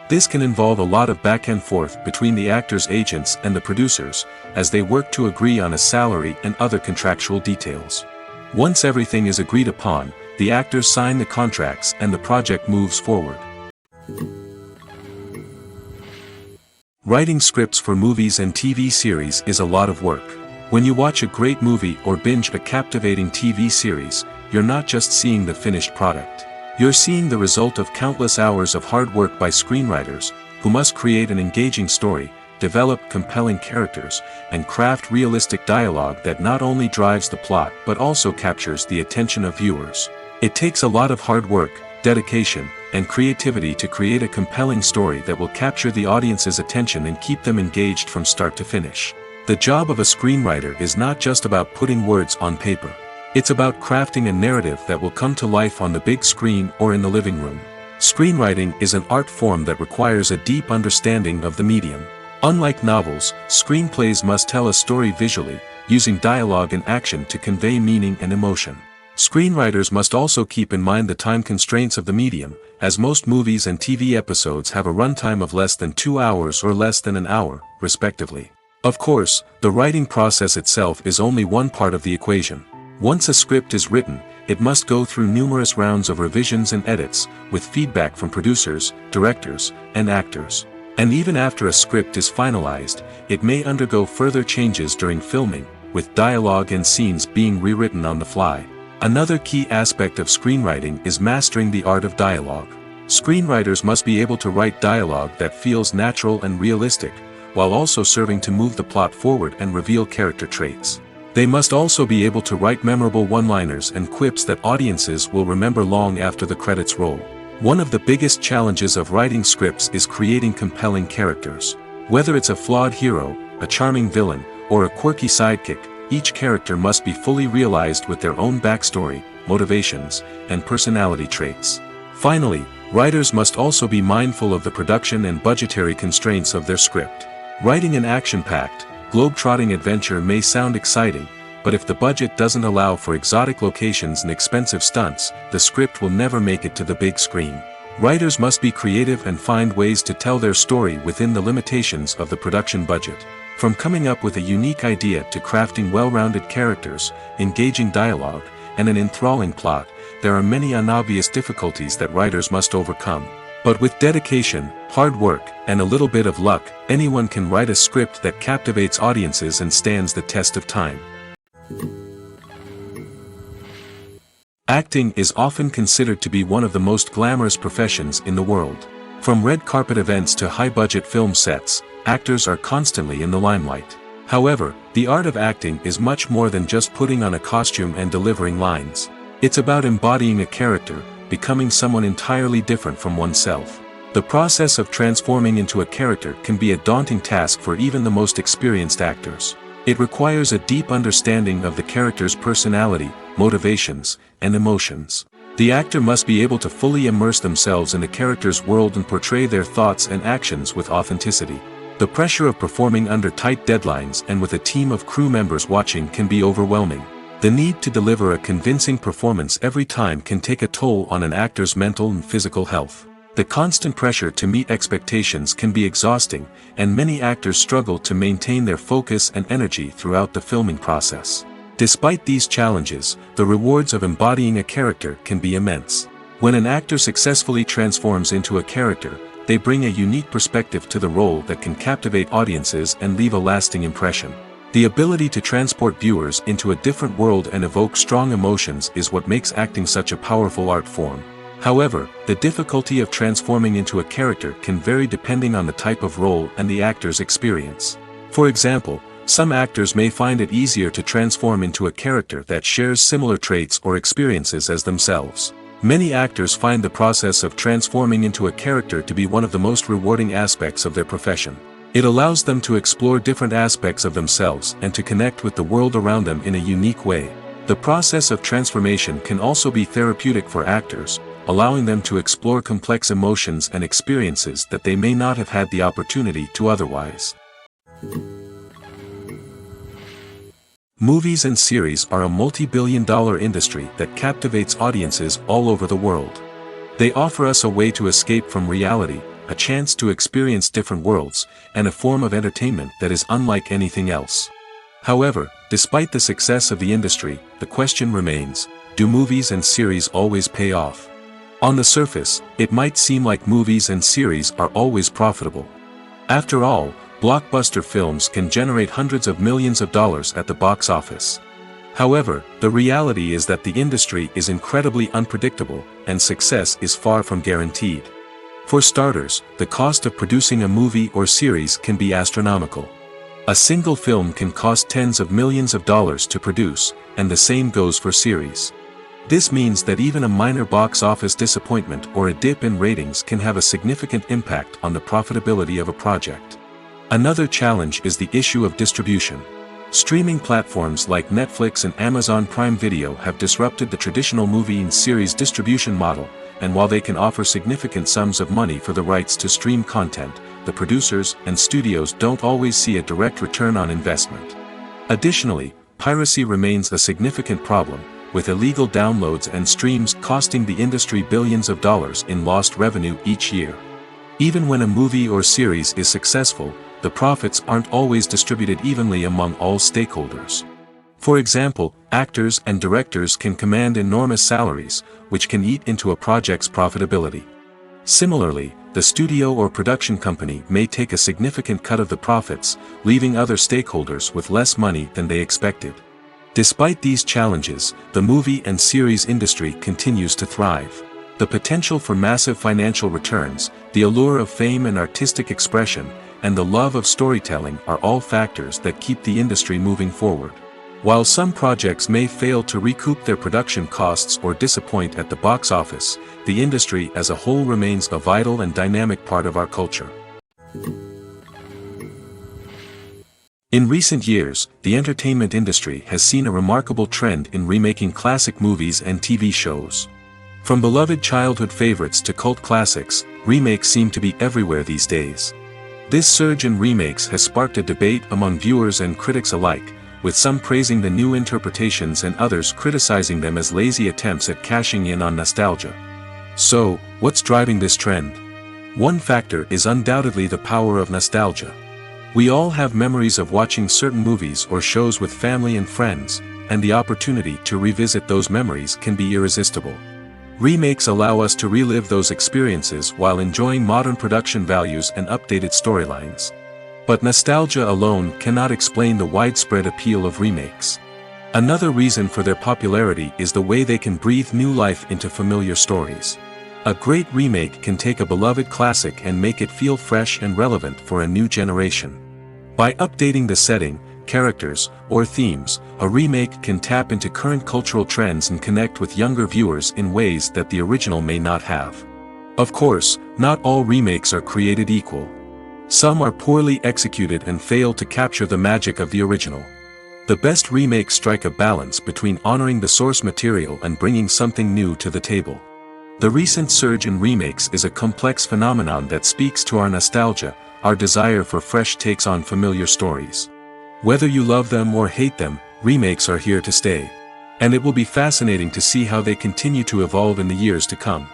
This can involve a lot of back and forth between the actors' agents and the producers, as they work to agree on a salary and other contractual details. Once everything is agreed upon, the actors sign the contracts and the project moves forward. Writing scripts for movies and TV series is a lot of work. When you watch a great movie or binge a captivating TV series, you're not just seeing the finished product. You're seeing the result of countless hours of hard work by screenwriters, who must create an engaging story, develop compelling characters, and craft realistic dialogue that not only drives the plot but also captures the attention of viewers. It takes a lot of hard work, dedication, and creativity to create a compelling story that will capture the audience's attention and keep them engaged from start to finish. The job of a screenwriter is not just about putting words on paper. It's about crafting a narrative that will come to life on the big screen or in the living room. Screenwriting is an art form that requires a deep understanding of the medium. Unlike novels, screenplays must tell a story visually, using dialogue and action to convey meaning and emotion. Screenwriters must also keep in mind the time constraints of the medium, as most movies and TV episodes have a runtime of less than 2 hours or less than an hour, respectively. Of course, the writing process itself is only one part of the equation. Once a script is written, it must go through numerous rounds of revisions and edits, with feedback from producers, directors, and actors. And even after a script is finalized, it may undergo further changes during filming, with dialogue and scenes being rewritten on the fly. Another key aspect of screenwriting is mastering the art of dialogue. Screenwriters must be able to write dialogue that feels natural and realistic, while also serving to move the plot forward and reveal character traits. They must also be able to write memorable one-liners and quips that audiences will remember long after the credits roll. One of the biggest challenges of writing scripts is creating compelling characters. Whether it's a flawed hero, a charming villain, or a quirky sidekick, each character must be fully realized with their own backstory, motivations, and personality traits. Finally, writers must also be mindful of the production and budgetary constraints of their script. Writing an action-packed, globe-trotting adventure may sound exciting, but if the budget doesn't allow for exotic locations and expensive stunts, the script will never make it to the big screen. Writers must be creative and find ways to tell their story within the limitations of the production budget. From coming up with a unique idea to crafting well-rounded characters, engaging dialogue, and an enthralling plot, there are many unobvious difficulties that writers must overcome. But with dedication, hard work, and a little bit of luck, anyone can write a script that captivates audiences and stands the test of time. Acting is often considered to be one of the most glamorous professions in the world. From red carpet events to high-budget film sets, actors are constantly in the limelight. However, the art of acting is much more than just putting on a costume and delivering lines. It's about embodying a character, becoming someone entirely different from oneself. The process of transforming into a character can be a daunting task for even the most experienced actors. It requires a deep understanding of the character's personality, motivations, and emotions. The actor must be able to fully immerse themselves in the character's world and portray their thoughts and actions with authenticity. The pressure of performing under tight deadlines and with a team of crew members watching can be overwhelming. The need to deliver a convincing performance every time can take a toll on an actor's mental and physical health. The constant pressure to meet expectations can be exhausting, and many actors struggle to maintain their focus and energy throughout the filming process. Despite these challenges, the rewards of embodying a character can be immense. When an actor successfully transforms into a character, they bring a unique perspective to the role that can captivate audiences and leave a lasting impression. The ability to transport viewers into a different world and evoke strong emotions is what makes acting such a powerful art form. However, the difficulty of transforming into a character can vary depending on the type of role and the actor's experience. For example, some actors may find it easier to transform into a character that shares similar traits or experiences as themselves. Many actors find the process of transforming into a character to be one of the most rewarding aspects of their profession. It allows them to explore different aspects of themselves and to connect with the world around them in a unique way. The process of transformation can also be therapeutic for actors, allowing them to explore complex emotions and experiences that they may not have had the opportunity to otherwise. Movies and series are a multi-billion-dollar industry that captivates audiences all over the world. They offer us a way to escape from reality, a chance to experience different worlds, and a form of entertainment that is unlike anything else. However, despite the success of the industry, the question remains, do movies and series always pay off? On the surface, it might seem like movies and series are always profitable. After all, blockbuster films can generate hundreds of millions of dollars at the box office. However, the reality is that the industry is incredibly unpredictable, and success is far from guaranteed. For starters, the cost of producing a movie or series can be astronomical. A single film can cost tens of millions of dollars to produce, and the same goes for series. This means that even a minor box office disappointment or a dip in ratings can have a significant impact on the profitability of a project. Another challenge is the issue of distribution. Streaming platforms like Netflix and Amazon Prime Video have disrupted the traditional movie and series distribution model, and while they can offer significant sums of money for the rights to stream content, the producers and studios don't always see a direct return on investment. Additionally, piracy remains a significant problem, with illegal downloads and streams costing the industry billions of dollars in lost revenue each year. Even when a movie or series is successful, the profits aren't always distributed evenly among all stakeholders. For example, actors and directors can command enormous salaries, which can eat into a project's profitability. Similarly, the studio or production company may take a significant cut of the profits, leaving other stakeholders with less money than they expected. Despite these challenges, the movie and series industry continues to thrive. The potential for massive financial returns, the allure of fame and artistic expression, and the love of storytelling are all factors that keep the industry moving forward. While some projects may fail to recoup their production costs or disappoint at the box office, the industry as a whole remains a vital and dynamic part of our culture. In recent years, the entertainment industry has seen a remarkable trend in remaking classic movies and TV shows. From beloved childhood favorites to cult classics, remakes seem to be everywhere these days. This surge in remakes has sparked a debate among viewers and critics alike, with some praising the new interpretations and others criticizing them as lazy attempts at cashing in on nostalgia. So, what's driving this trend? One factor is undoubtedly the power of nostalgia. We all have memories of watching certain movies or shows with family and friends, and the opportunity to revisit those memories can be irresistible. Remakes allow us to relive those experiences while enjoying modern production values and updated storylines. But nostalgia alone cannot explain the widespread appeal of remakes. Another reason for their popularity is the way they can breathe new life into familiar stories. A great remake can take a beloved classic and make it feel fresh and relevant for a new generation. By updating the setting, characters, or themes, a remake can tap into current cultural trends and connect with younger viewers in ways that the original may not have. Of course, not all remakes are created equal. Some are poorly executed and fail to capture the magic of the original. The best remakes strike a balance between honoring the source material and bringing something new to the table. The recent surge in remakes is a complex phenomenon that speaks to our nostalgia, our desire for fresh takes on familiar stories. Whether you love them or hate them, remakes are here to stay. And it will be fascinating to see how they continue to evolve in the years to come.